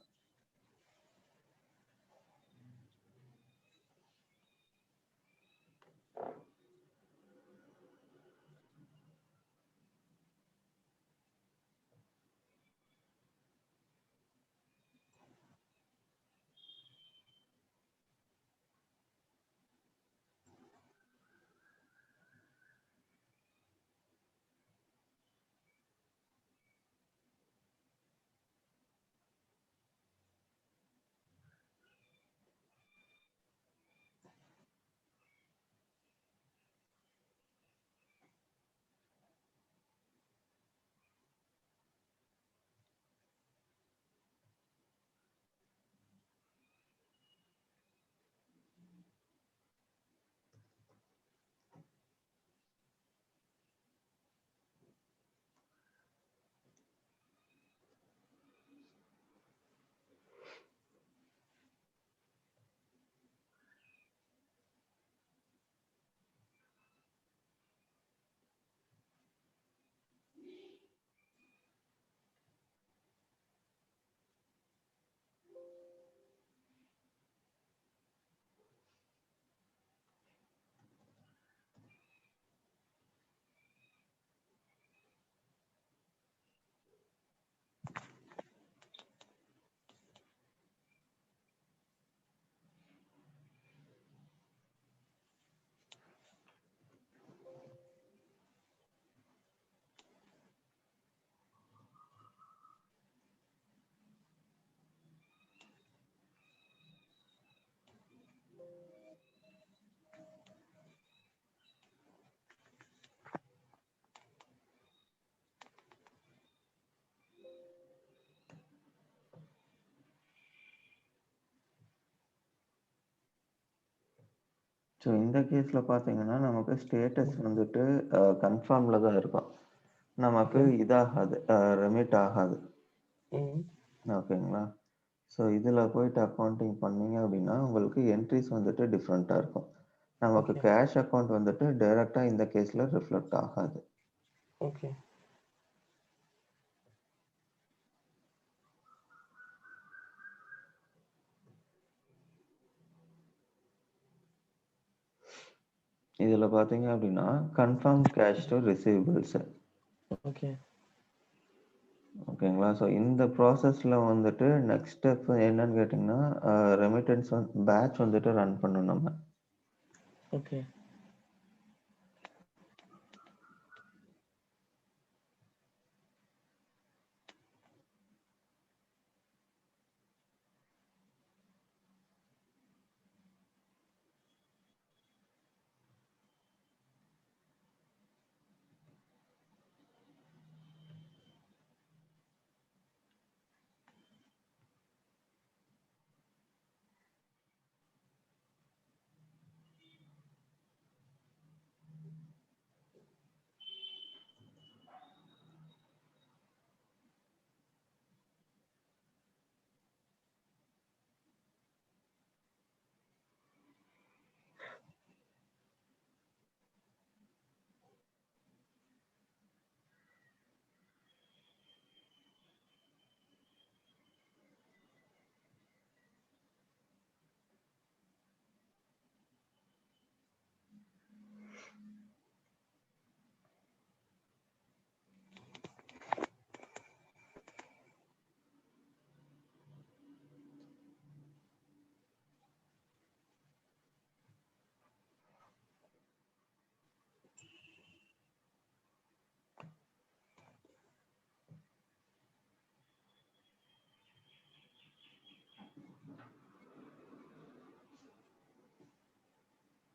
ஸோ இந்த கேஸ்ல பார்த்தீங்கன்னா, நமக்கு ஸ்டேட்டஸ் ம். வந்துட்டு கன்ஃபார்ம்ல தான் இருக்கும். நமக்கு ஓகே. இதாகாது, ரெமிட் ஆகாது. ம். ஓகேங்களா? ஸோ இதில போயிட்டு அக்கவுண்டிங் பண்ணீங்க அப்படின்னா, உங்களுக்கு என்ட்ரீஸ் வந்துட்டு டிஃப்ரெண்ட்டா இருக்கும். நமக்கு ஓகே. கேஷ் அக்கவுண்ட் வந்துட்டு டைரக்ட்டா இந்த கேஸ்ல ரிஃப்ளெக்ட் ஆகாது. ஓகே. இதில பார்த்தீங்க அப்படின்னா, confirm cash to receivables. Okay. ஓகேங்களா? ஸோ இந்த ப்ராசஸ்ல வந்துட்டு நெக்ஸ்ட் ஸ்டெப் என்னன்னு கேட்டீங்கன்னா, ரெமிட்டன்ஸ் பேட்ச் வந்துட்டு ரன் பண்ணணும் நம்ம. ஓகே.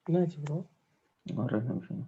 என்னாச்சு ப்ரோ? ஒரே நிமிஷம்.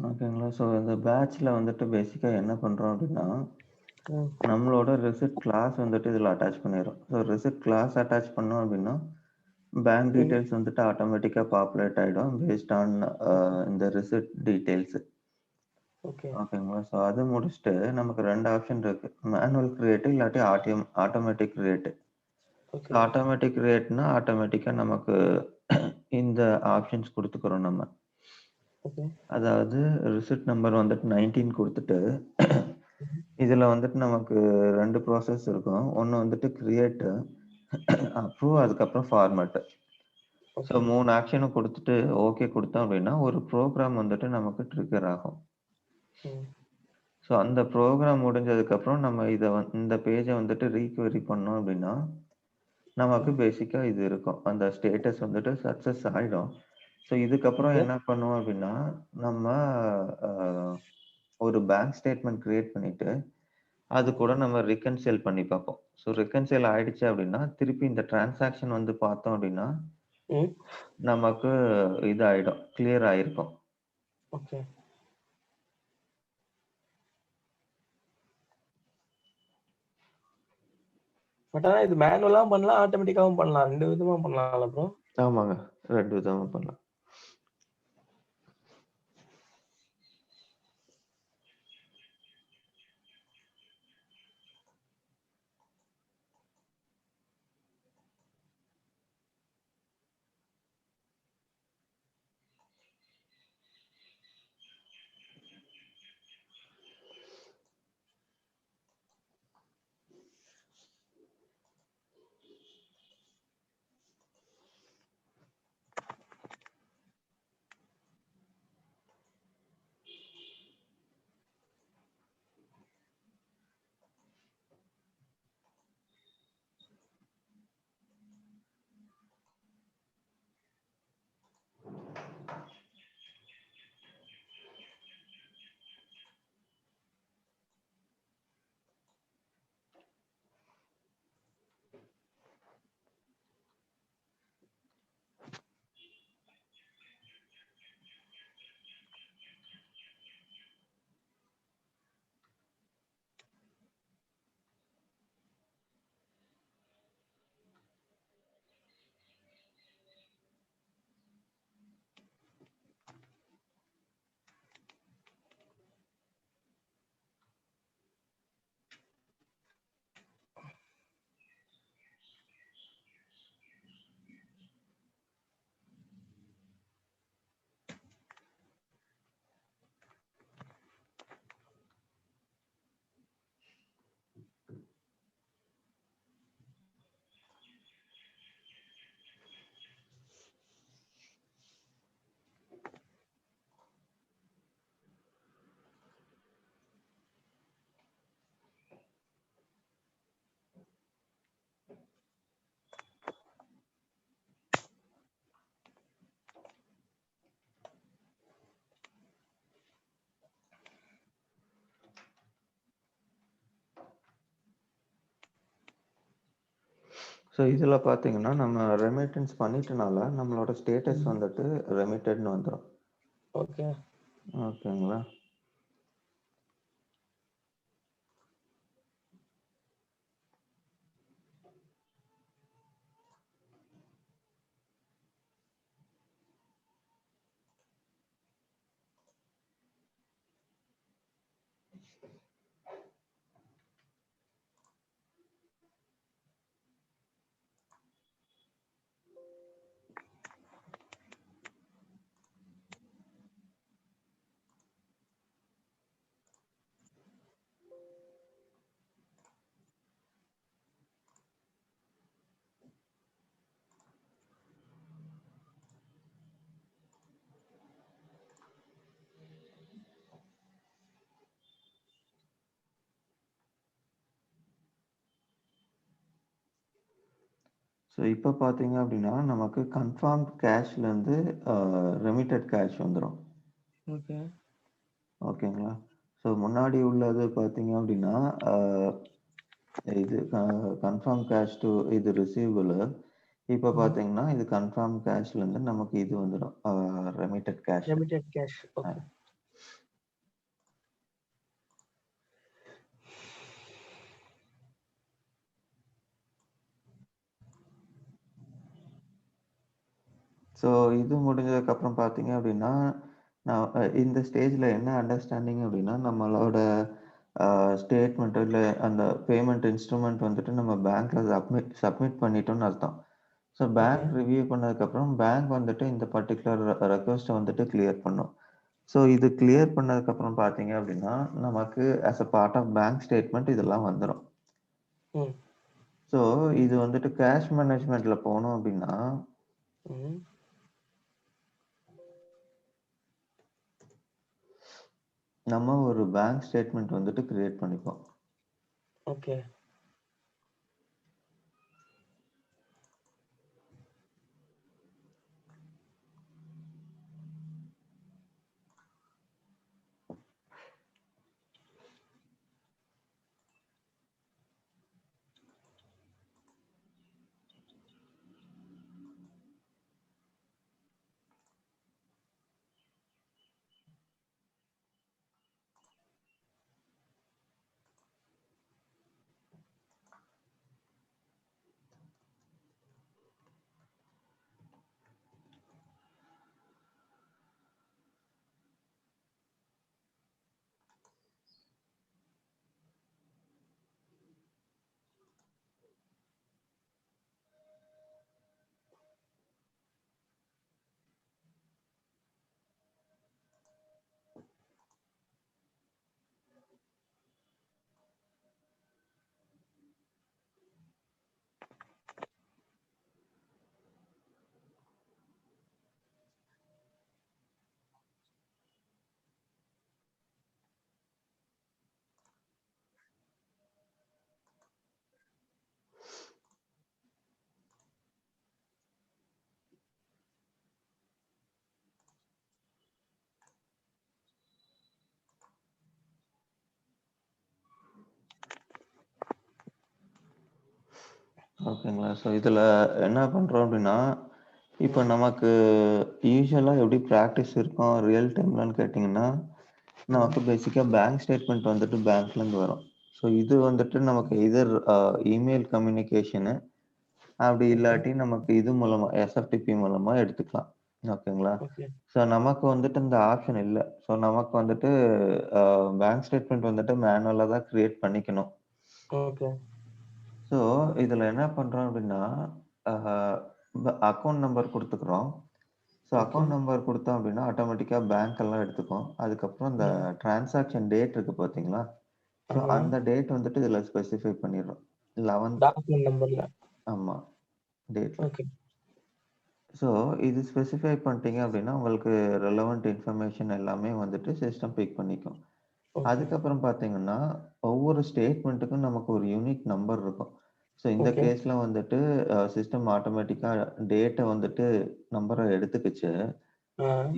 ஓகேங்களா? ஸோ இந்த பேட்ச்ல வந்துட்டு பேசிக்கா என்ன பண்றோம் அப்படின்னா, ம். நம்மளோட ரெசிப்ட் கிளாஸ் வந்துட்டு இதில அட்டாச் பண்ணிறோம். ஸோ ரெசிப்ட் கிளாஸ் அட்டாச் பண்ணோம் அப்படின்னா, பேங்க் ம். டீட்டெயில்ஸ் வந்துட்டு ஆட்டோமேட்டிக்கா பாப்புலேட் ஆயிடும். Based on okay. இந்த ரெசிப்ட் டீட்டெயில்ஸ். ஓகே. ஓகேங்களா? ஸோ அது முடிச்சுட்டு நமக்கு 2 ஆப்ஷன் இருக்கு. மேனுவல் கிரியேட் இல்லாட்டி ஆட்டோமேட்டிக் கிரியேட். ஓகே. ஆட்டோமேட்டிக் கிரியேட்னா ஆட்டோமேட்டிக்கா நமக்கு இந்த ஆப்ஷன்ஸ் குடுத்துக்கிறோம் நம்ம. ஓகே. அதாவது ரிசிப்ட் நம்பர் வந்துட்டு 19 குடுத்துட்டு, ம். இதுல வந்துட்டு நமக்கு 2 ப்ராசஸ் இருக்கும். ஒண்ணு வந்துட்டு கிரியேட், அப்ரூவ் அதுக்கப்புறம் ஃபார்மேட். So okay. 3 ஆக்ஷனும் குடுத்துட்டு ஓகே குடுத்தோம் அப்படின்னா, ஒரு ப்ரோகிராம் வந்துட்டு நமக்கு ட்ரிக்கர் ஆகும். ம். ஸோ அந்த ப்ரோகிராம் முடிஞ்சதுக்கப்புறம் நம்ம இந்த பேஜ வந்துட்டு ரீக்வெரி பண்ணோம் அப்படின்னா, நமக்கு பேசிக்கா இது இருக்கும். அந்த ஸ்டேட்டஸ் வந்துட்டு சக்சஸ் ஆயிடும். ஸோ இதுக்கப்புறம் ஓகே. என்ன பண்ணுவோம் அப்படின்னா, நம்ம அ ஒரு பேங்க் ஸ்டேட்மெண்ட் கிரியேட் பண்ணிட்டு, அது கூட நம்ம ரிகன்சைல் பண்ணி பார்ப்போம். ஸோ ரிகன்சைல் ஆயிடுச்சு அப்படின்னா, திருப்பி இந்த டிரான்சாக்ஷன் வந்து பார்த்தோம் அப்படின்னா, ம். நமக்கு இது ஆயிடும். கிளியர் ஆயிருக்கும். ஓகே. பட் ஆனா இது மேனுவலாவும் பண்ணலாம், ஆட்டோமேட்டிக்காவும் பண்ணலாம். 2 விதமா பண்ணலாம்ல ப்ரோ? ஆமாங்க. 2 விதமா பண்ணலாம். ஸோ இதில பார்த்தீங்கன்னா, நம்ம ரெமிட்டன்ஸ் பண்ணிட்டனால, நம்மளோட ஸ்டேட்டஸ் வந்துட்டு ரெமிட்டட்ன்னு வந்துரும். ஓகே. ஓகேங்களா? ஸோ இப்ப பார்த்தீங்க அப்படின்னா, நமக்கு கன்ஃபர்ம்ட் கேஷ்லேருந்து ரெமிட்டட் கேஷ் வந்துரும். ஓகே. ஓகேங்களா? ஸோ முன்னாடி உள்ளது பார்த்தீங்க அப்படின்னா, இது கன்ஃபார்ம் கேஷ் டூ இது ரிசீவபிள். இப்ப பார்த்தீங்கன்னா, இது கன்ஃபார்ம் கேஷ்லேருந்து நமக்கு இது வந்துரும். Remitted cash. Remitted cash. Okay. So இது முடிஞ்சதுக்கப்புறம் பார்த்தீங்க அப்படின்னா, நான் இந்த ஸ்டேஜ்ல என்ன அண்டர்ஸ்டாண்டிங் அப்படின்னா, நம்மளோட ஸ்டேட்மெண்ட் இல்ல அந்த பேமெண்ட் இன்ஸ்ட்ருமெண்ட் வந்துட்டு நம்ம பேங்க்ல சப்மிட் பண்ணிட்டோம்னு அர்த்தம். So okay. பேங்க் ரிவ்யூ பண்ணதுக்கப்புறம் பேங்க் வந்துட்டு இந்த பர்ட்டிகுலர் ரெக்வெஸ்ட்ட வந்துட்டு கிளியர் பண்ணும். ஸோ இது கிளியர் பண்ணதுக்கப்புறம் பார்த்தீங்க அப்படின்னா, நமக்கு as a part of bank statement இதெல்லாம் வந்துரும். ம். ஸோ இது வந்துட்டு கேஷ் மேனேஜ்மென்ட்ல போனோம் அப்படின்னா நம்ம ஒரு பேங்க் ஸ்டேட்மெண்ட் வந்துட்டு கிரியேட் பண்ணிப்போம். ஓகே. ஓகேங்களா? ஸோ இதில என்ன பண்றோம் அப்படின்னா, இப்ப நமக்கு யூசுவலா எப்படி பிராக்டிஸ் இருக்கும் ரியல் டைம்லன்னு கேட்டீங்கன்னா, நமக்கு பேசிக்கா பேங்க் ஸ்டேட்மெண்ட் வந்துட்டு பேங்க்லேருந்து வரும். ஸோ இது வந்துட்டு நமக்கு எய்தர் இமெயில் கம்யூனிகேஷனு, அப்படி ஓகே. இல்லாட்டி நமக்கு இது மூலமா எஸ்எஃப்டிபி மூலமா எடுத்துக்கலாம். ஓகேங்களா? ஓகே. ஸோ நமக்கு வந்துட்டு இந்த ஆப்ஷன் இல்ல. ஸோ நமக்கு வந்துட்டு பேங்க் ஸ்டேட்மெண்ட் வந்துட்டு மேனுவலா தான் கிரியேட் பண்ணிக்கணும். ஓகே. ஸோ இதில என்ன பண்றோம் அப்படின்னா, அ அக்கவுண்ட் நம்பர் குடுத்துக்கிறோம். So okay. அக்கவுண்ட் நம்பர் குடுத்தோம் அப்படின்னா, ஆட்டோமேட்டிக்கா பேங்க் எல்லாம் எடுத்துக்கும். அதுக்கப்புறம் இந்த ம். டிரான்சாக்ஷன் டேட் இருக்கு பார்த்தீங்களா? ஸோ ஆமா. அந்த டேட் வந்துட்டு இதில ஸ்பெசிஃபை பண்ணிடுறோம். 11th டாக்குமெண்ட் நம்பர்ல. ஆமா. டேட்ல. ஓகே. ஸோ இது ஸ்பெசிஃபை பண்ணிட்டீங்க அப்படின்னா, உங்களுக்கு ரெலவன்ட் இன்ஃபர்மேஷன் எல்லாமே வந்துட்டு சிஸ்டம் பிக் பண்ணிக்கும். ஓகே. அதுக்கப்புறம் பார்த்தீங்கன்னா, ஒவ்வொரு ஸ்டேட்மெண்ட்டுக்கும் நமக்கு ஒரு யூனிக் நம்பர் இருக்கும். ஸோ இந்த ஓகே. கேஸ்ல வந்துட்டு சிஸ்டம் ஆட்டோமேட்டிக்கா டேட்ட வந்துட்டு நம்பர எடுத்துக்கிச்சு. ஆ.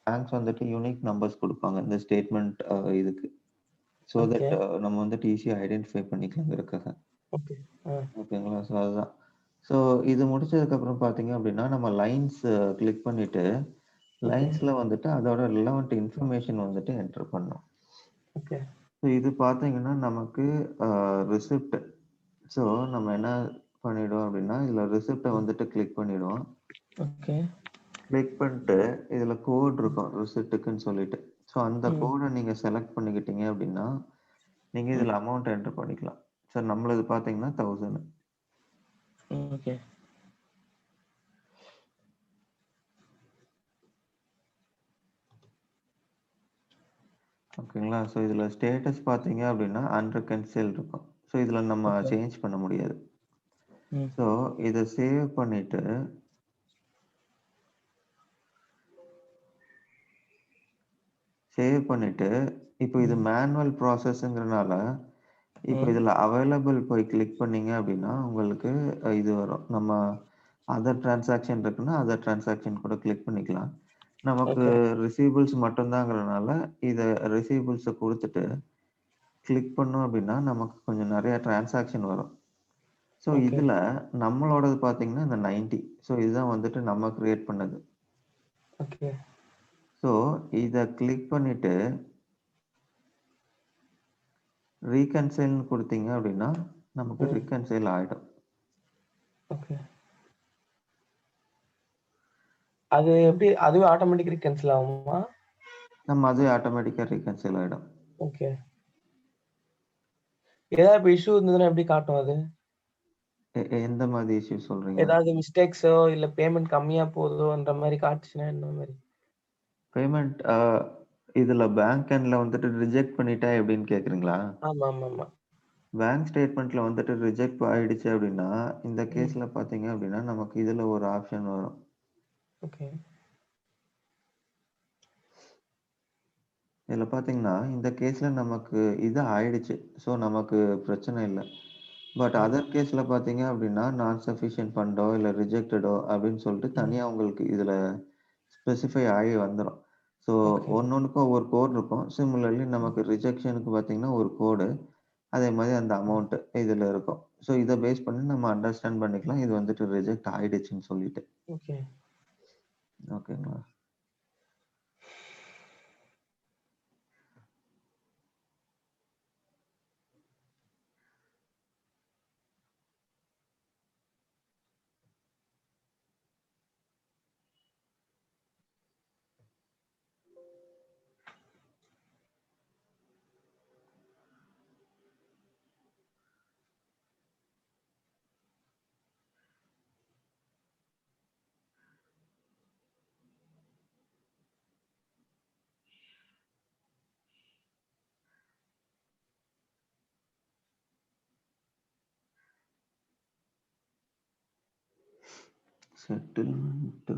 பேங்க்ஸ் வந்துட்டு யூனிக் நம்பர்ஸ் குடுப்பாங்க. இந்த ஸ்டேட்மெண்ட் இதுக்கு. So okay. தட் நம்ம வந்துட்டு ஈஸியா ஐடென்டிஃபை பண்ணிக்கலாங்கிறதுக்காக. ஓகே. ஆ. ஓகேங்களா? ஸோ அதுதான். ஸோ இது முடிச்சதுக்கப்புறம் பார்த்தீங்க அப்படின்னா, நம்ம லைன்ஸ் கிளிக் பண்ணிட்டு, ஓகே. லைன்ஸ்ல வந்துட்டு அதோட ரிலவன்ட் இன்ஃபர்மேஷன் வந்துட்டு என்டர் பண்ணணும். ஓகே. ஸோ இது பார்த்தீங்கன்னா, நமக்கு அ ரிசிப்ட். ஸோ நம்ம என்ன பண்ணிடுவோம் அப்படின்னா, இதில ரிசிப்ட்ட வந்துட்டு கிளிக் பண்ணிடுவோம். ஓகே. கிளிக் பண்ணிட்டு, இதில கோட் இருக்கும் ரிசிப்ட்டுக்குன்னு சொல்லிட்டு. ஸோ அந்த ம். கோட நீங்க செலக்ட் பண்ணிக்கிட்டீங்க அப்படின்னா, நீங்க ம். இதில அமௌண்ட் என்டர் பண்ணிக்கலாம். ஸோ நம்மளது பார்த்தீங்கன்னா 1000. ஓகே. ஓகேங்களா? ஸோ இதில ஸ்டேட்டஸ் பார்த்தீங்க அப்படின்னா, அன்ரெகன்சைல்டு இருக்கும். ஸோ இதில நம்ம ஓகே. சேஞ்ச் பண்ண முடியாது. ம். ஸோ இத சேவ் பண்ணிட்டு இப்போ இது ம். மேனுவல் ப்ராசஸ்ங்கிறனால, இப்போ ம். இதில அவைலபிள் போய் கிளிக் பண்ணீங்க அப்படின்னா, உங்களுக்கு இது வரும். நம்ம அதர் டிரான்சாக்ஷன் இருக்குன்னா, அதர் டிரான்சாக்ஷன் கூட கிளிக் பண்ணிக்கலாம். நமக்கு ஓகே. ரிசீவபிள்ஸ் மட்டும் தாங்கிறனால, இத ரிசீவபிள்ஸ குடுத்துட்டு கிளிக் பண்ணோம் அப்படின்னா, நமக்கு கொஞ்சம் நெறைய டிரான்சாக்ஷன் வரும். So okay. இதில நம்மளோடது பார்த்தீங்கன்னா, இந்த 90. ஸோ இதுதான் வந்துட்டு நம்ம கிரியேட் பண்ணது. ஓகே. ஸோ இத கிளிக் பண்ணிட்டு, ரீகன்சைல்ன்னு குடுத்தீங்க அப்படின்னா, நமக்கு ம். ரீகன்சைல் ஆயிடும். ஓகே. அது எப்படி அதுவே ஆட்டோமேட்டிக் கேன்சல் ஆகுமா? நம்ம அதுவே ஆட்டோமேட்டிக்கா ரீகன்சைல் ஆயிடும். ஓகே. ஏதாவது இப்ப இஷ்யூ இருந்ததுன்னா எப்படி காட்டும் அது? எந்த மாதிரி இஷ்யூ சொல்றீங்க? ஏதாவது மிஸ்டேக்ஸோ, இல்ல பேமெண்ட் கம்மியா போகுதோன்ற மாரி காட்டுச்சுன்னா என்ன மாரி? பேமெண்ட் இதில பேங்க் எண்ட்ல வந்துட்டு ரிஜெக்ட் பண்ணிட்டா எப்படின்னு கேட்கிறீங்களா? ஆமாமாமா. பேங்க் ஸ்டேட்மெண்ட்ல வந்துட்டு ரிஜெக்ட் ஆயிடுச்சு அப்படின்னா, இந்த ம். கேஸ்ல பார்த்தீங்க அப்படின்னா, நமக்கு இதில ஒரு ஆப்ஷன் வரும். ஓகே. இதுல பார்த்தீங்கன்னா, இந்த கேஸ்ல நமக்கு இது ஆயிடுச்சு. ஸோ, நமக்கு பிரச்சனை இல்ல. பட் ம். அதர் கேஸ்ல பார்த்தீங்க அப்டின்னா, நான் சஃபிஷியன்ட் ஃபண்டோ, இல்ல ரிஜெக்டடோ அப்டின்னு சொல்லிட்டு ம். தனியா உங்களுக்கு இதுல ஸ்பெசிஃபை ஆகி வந்துரும். So, okay. ஒண்ணொன்னுக்கும் ஒவ்வொரு கோட் இருக்கும். சிமிலர்லி ம். நமக்கு ரிஜெக்ஷனுக்கு பார்த்தீங்கன்னா, ஒரு கோடு. அதே மாரி அந்த ம். அமௌண்ட் இதுல இருக்கும். ஸோ, இத பேஸ் பண்ணி நம்ம அண்டர்ஸ்டாண்ட் பண்ணிக்கலாம். இது வந்துட்டு ரிஜெக்ட் ஆயிடுச்சுன்னு சொல்லிட்டு. ஓகே. ஓகேங்களா? செட்டில்மென்ட்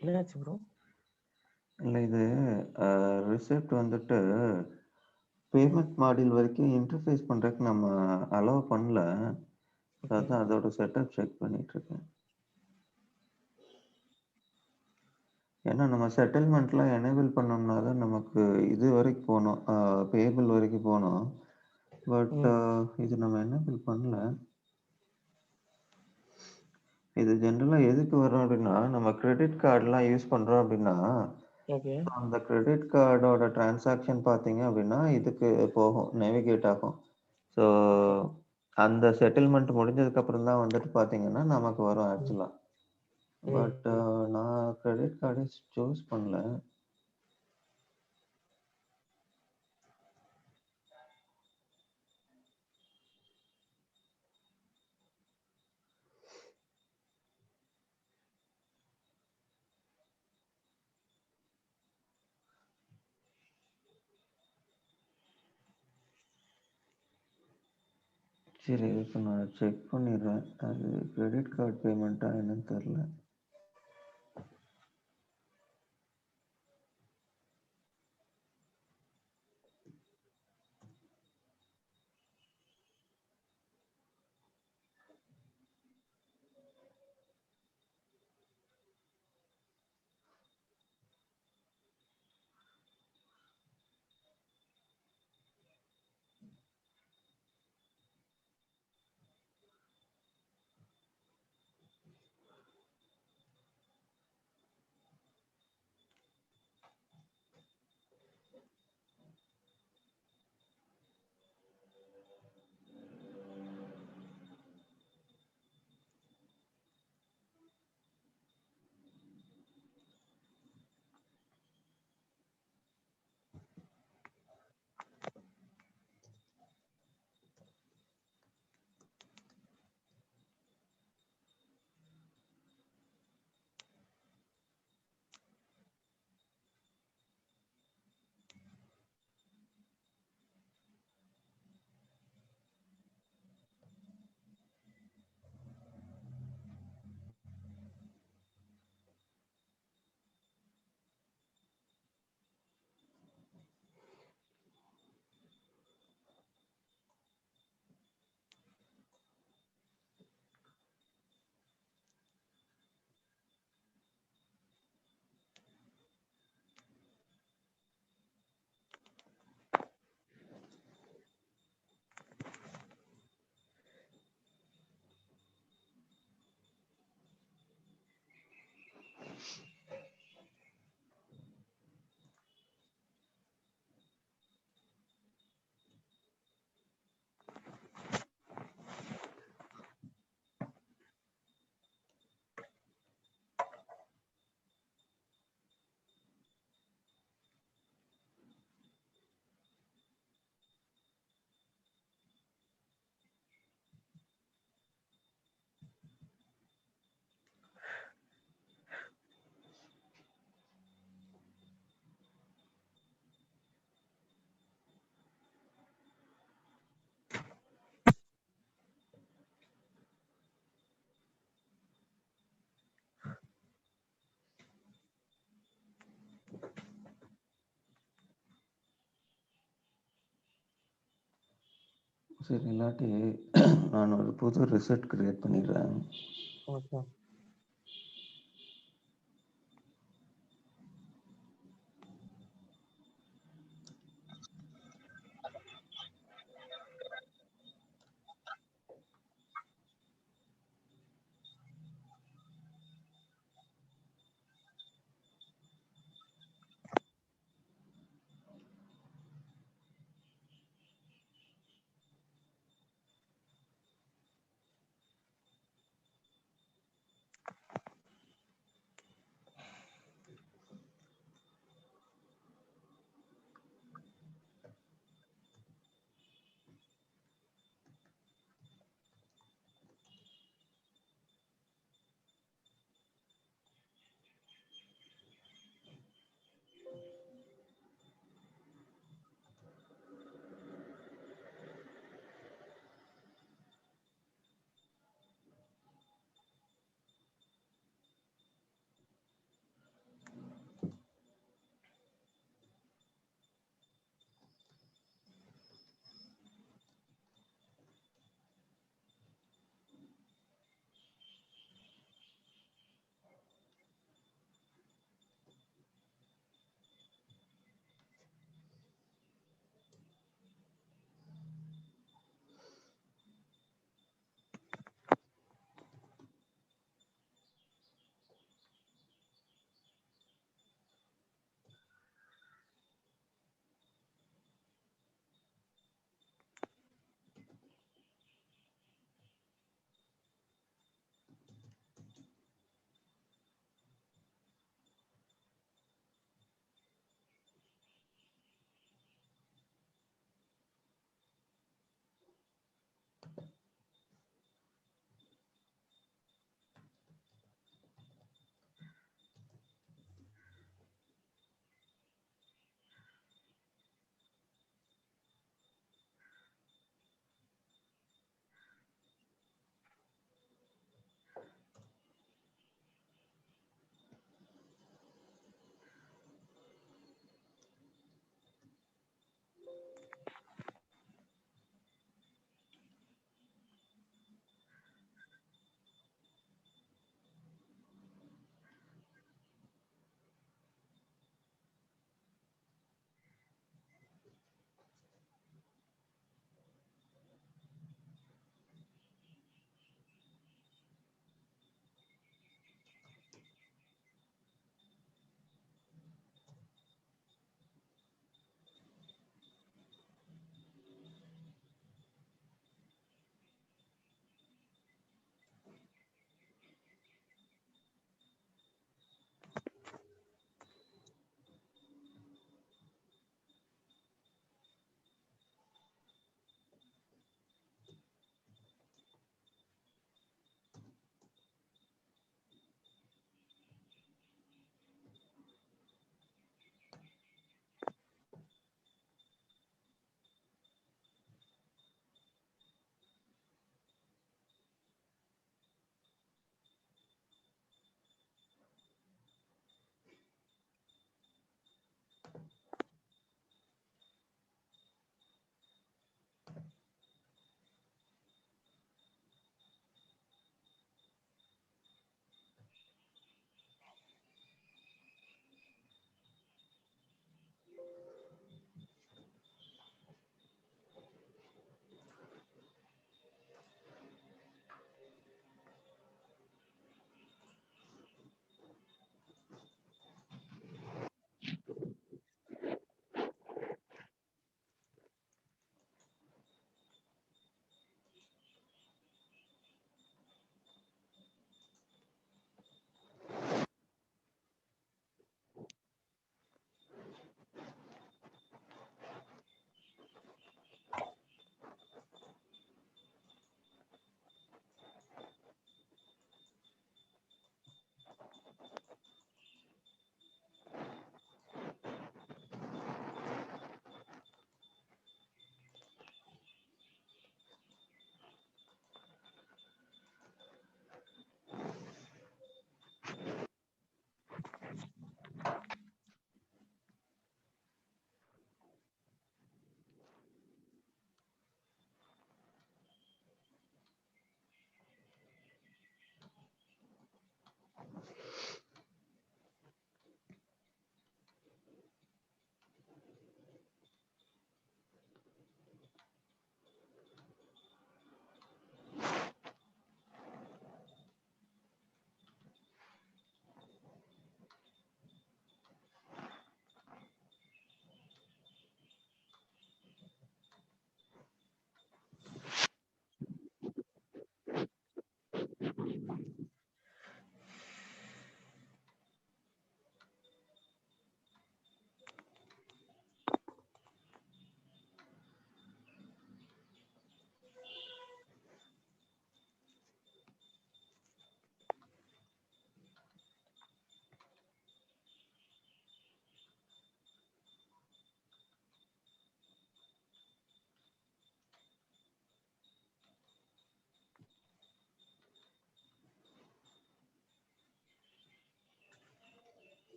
என்னாச்சு ப்ரோ? இல்ல இது ரிசிப்ட் வந்துட்டு ம். பேமெண்ட் மாடியூல் வரைக்கும் இன்டர்ஃபேஸ் பண்றதுக்கு நம்ம அலோவ் பண்ணல. ஓகே. அதான் அதோட செட்டப் செக் பண்ணிட்டு இருக்கேன். ஏன்னா நம்ம செட்டில்மெண்ட்லாம் எனேபிள் பண்ணோம்னா தான் நமக்கு இது வரைக்கும் போணும். பேயபிள் வரைக்கும் போணும். பட் ம். இது நம்ம எனேபிள் பண்ணல. இது ஜென்ரலா எதுக்கு வரும் அப்டின்னா, நம்ம கிரெடிட் கார்ட்லாம் யூஸ் பண்றோம் அப்டின்னா, ஓகே. அந்த கிரெடிட் கார்டோட டிரான்சாக்ஷன் பார்த்தீங்க அப்டின்னா, இதுக்கு போகும். நேவிகேட் ஆகும். So okay. அந்த செட்டில்மென்ட் முடிஞ்சதுக்கு அப்புறம் தான் வந்துட்டு பார்த்தீங்கன்னா, நமக்கு வரும் ம். ஆக்சுவலா. ம். பட் நான் கிரெடிட் கார்டே சூஸ் பண்ணல. சரி, இப்ப நான் செக் பண்ணிடுறேன். அது கிரெடிட் கார்ட் பேமெண்ட்டா என்னன்னு தெரியல. சரி இல்லாட்டி நான் ஒரு புது ரிசல்ட் கிரியேட் பண்ணிடுறேன். ஓகே.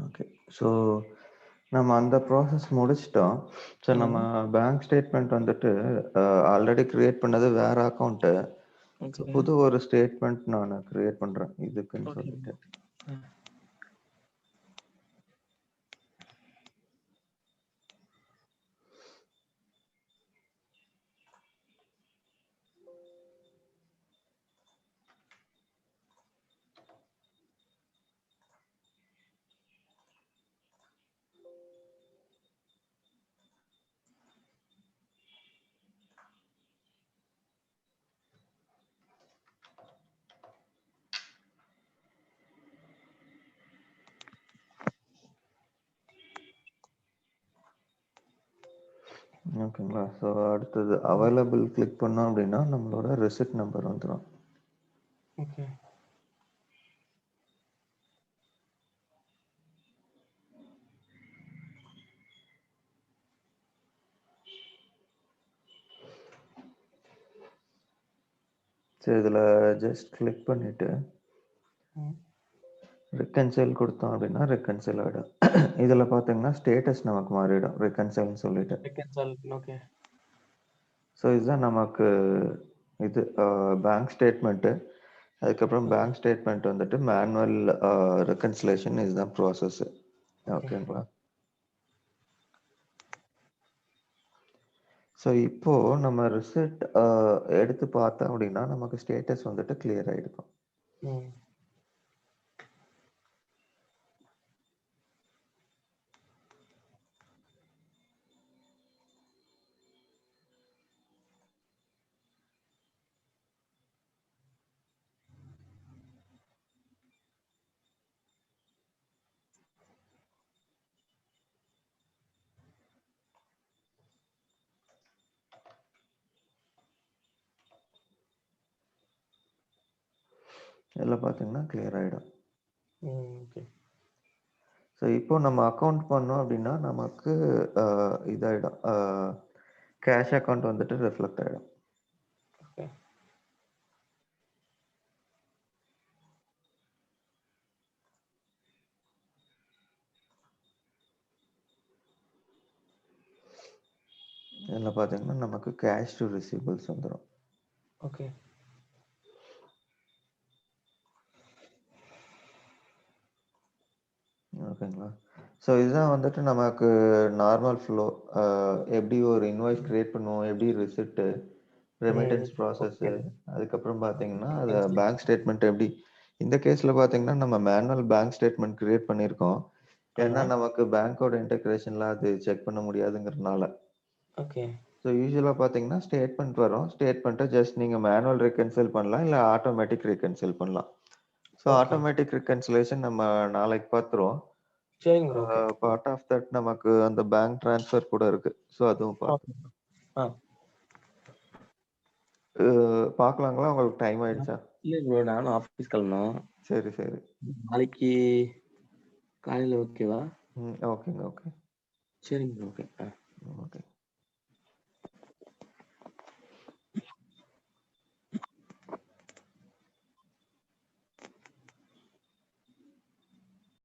ஓகே. ஸோ நம்ம அந்த ப்ராசஸ் முடிச்சுட்டோம். ஸோ நம்ம பேங்க் ஸ்டேட்மெண்ட் வந்துட்டு ஆல்ரெடி கிரியேட் பண்ணது வேற அக்கவுண்ட்டு. So okay. புது ஒரு ஸ்டேட்மெண்ட் நானு கிரியேட் பண்றேன் இதுக்குன்னு ஓகே சொல்லிட்டு. ப்ரோ. ஓகேங்களா? ஸோ அடுத்தது அவைலபிள் கிளிக் பண்ணோம் அப்படின்னா நம்மளோட ரெசிப்ட் நம்பர் வந்துரும். ஓகே. ஸோ இதுல ஜஸ்ட் கிளிக் பண்ணிட்டு ம். ரெக்கன்சைல் கொடுத்தோம் அப்படின்னா ரெக்கன்சைல் ஆயிடும். இதுல பாத்தீங்கன்னா ஸ்டேட்டஸ் நமக்கு மாறிடும் ரெக்கன்சைல்னு சொல்லிட்டு. ரெக்கன்சைல். ஓகே. ஸோ இதுதான் நமக்கு இது பேங்க் ஸ்டேட்மெண்ட்டு. அதுக்கப்புறம் பேங்க் ஸ்டேட்மெண்ட் வந்துட்டு மேனுவல் ரெக்கன்சிலேஷன் இதுதான் ப்ராசஸ். ஓகேங்களா? ஸோ இப்போ நம்ம ரிசல்ட் எடுத்து பார்த்தோம் அப்படின்னா நமக்கு ஸ்டேட்டஸ் வந்துட்டு கிளியர் ஆயிடும். ம். இதில் பார்த்தீங்கன்னா கிளியர் ஆயிடும். ஓகே. ஸோ இப்போ நம்ம அக்கவுண்ட் பண்ணோம் அப்படின்னா நமக்கு இதாயிடும், கேஷ் அக்கவுண்ட் வந்துட்டு ரிஃப்ளெக்ட் ஆயிடும். ஓகே. இதில் பார்த்தீங்கன்னா நமக்கு கேஷ் டு ரிசீவபிள்ஸ் வந்துடும். ஓகே. ஓகேங்களா? ஸோ இதுதான் வந்துட்டு நமக்கு நார்மல் ஃப்ளோ. எப்படி ஒரு இன்வாய்ஸ் கிரியேட் பண்ணுவோம், எப்படி ரிசிப்ட்டு, ரெமிட்டன்ஸ் ப்ராசஸ்ஸு, அதுக்கப்புறம் பார்த்தீங்கன்னா அது பேங்க் ஸ்டேட்மெண்ட் எப்படி. இந்த கேஸில் பார்த்தீங்கன்னா நம்ம மேனுவல் பேங்க் ஸ்டேட்மெண்ட் கிரியேட் பண்ணியிருக்கோம். ஏன்னா நமக்கு பேங்க்கோட இன்டெகிரேஷன்லாம் அது செக் பண்ண முடியாதுங்கிறதுனால. ஓகே. ஸோ யூசுவலாக பார்த்தீங்கன்னா ஸ்டேட்மெண்ட் வரும். ஸ்டேட்மெண்ட்டை ஜஸ்ட் நீங்கள் மேனுவல் ரெக்கன்சைல் பண்ணலாம், இல்லை ஆட்டோமேட்டிக் ரெக்கன்சைல் பண்ணலாம். ஸோ ஆட்டோமேட்டிக் ரெக்கன்சிலேஷன் நம்ம நாளைக்கு பார்த்துருவோம். சரிங்க bro. Okay. Part of that நமக்கு அந்த பேங்க் ட்ரான்ஸ்ஃபர் கூட இருக்கு. ஸோ அதுவும் பார்க்கலாம். பார்க்கலாங்களா? உங்களுக்கு டைம் ஆயிடுச்சா? இல்லை ப்ரோ, நானும் ஆஃபீஸ் கிளம்பணும். சரி சரி. நாளைக்கு காலையில் ஓகேவா? ஓகேங்க. ஓகே. சரிங்க ப்ரோ. ஓகே. ஓகே.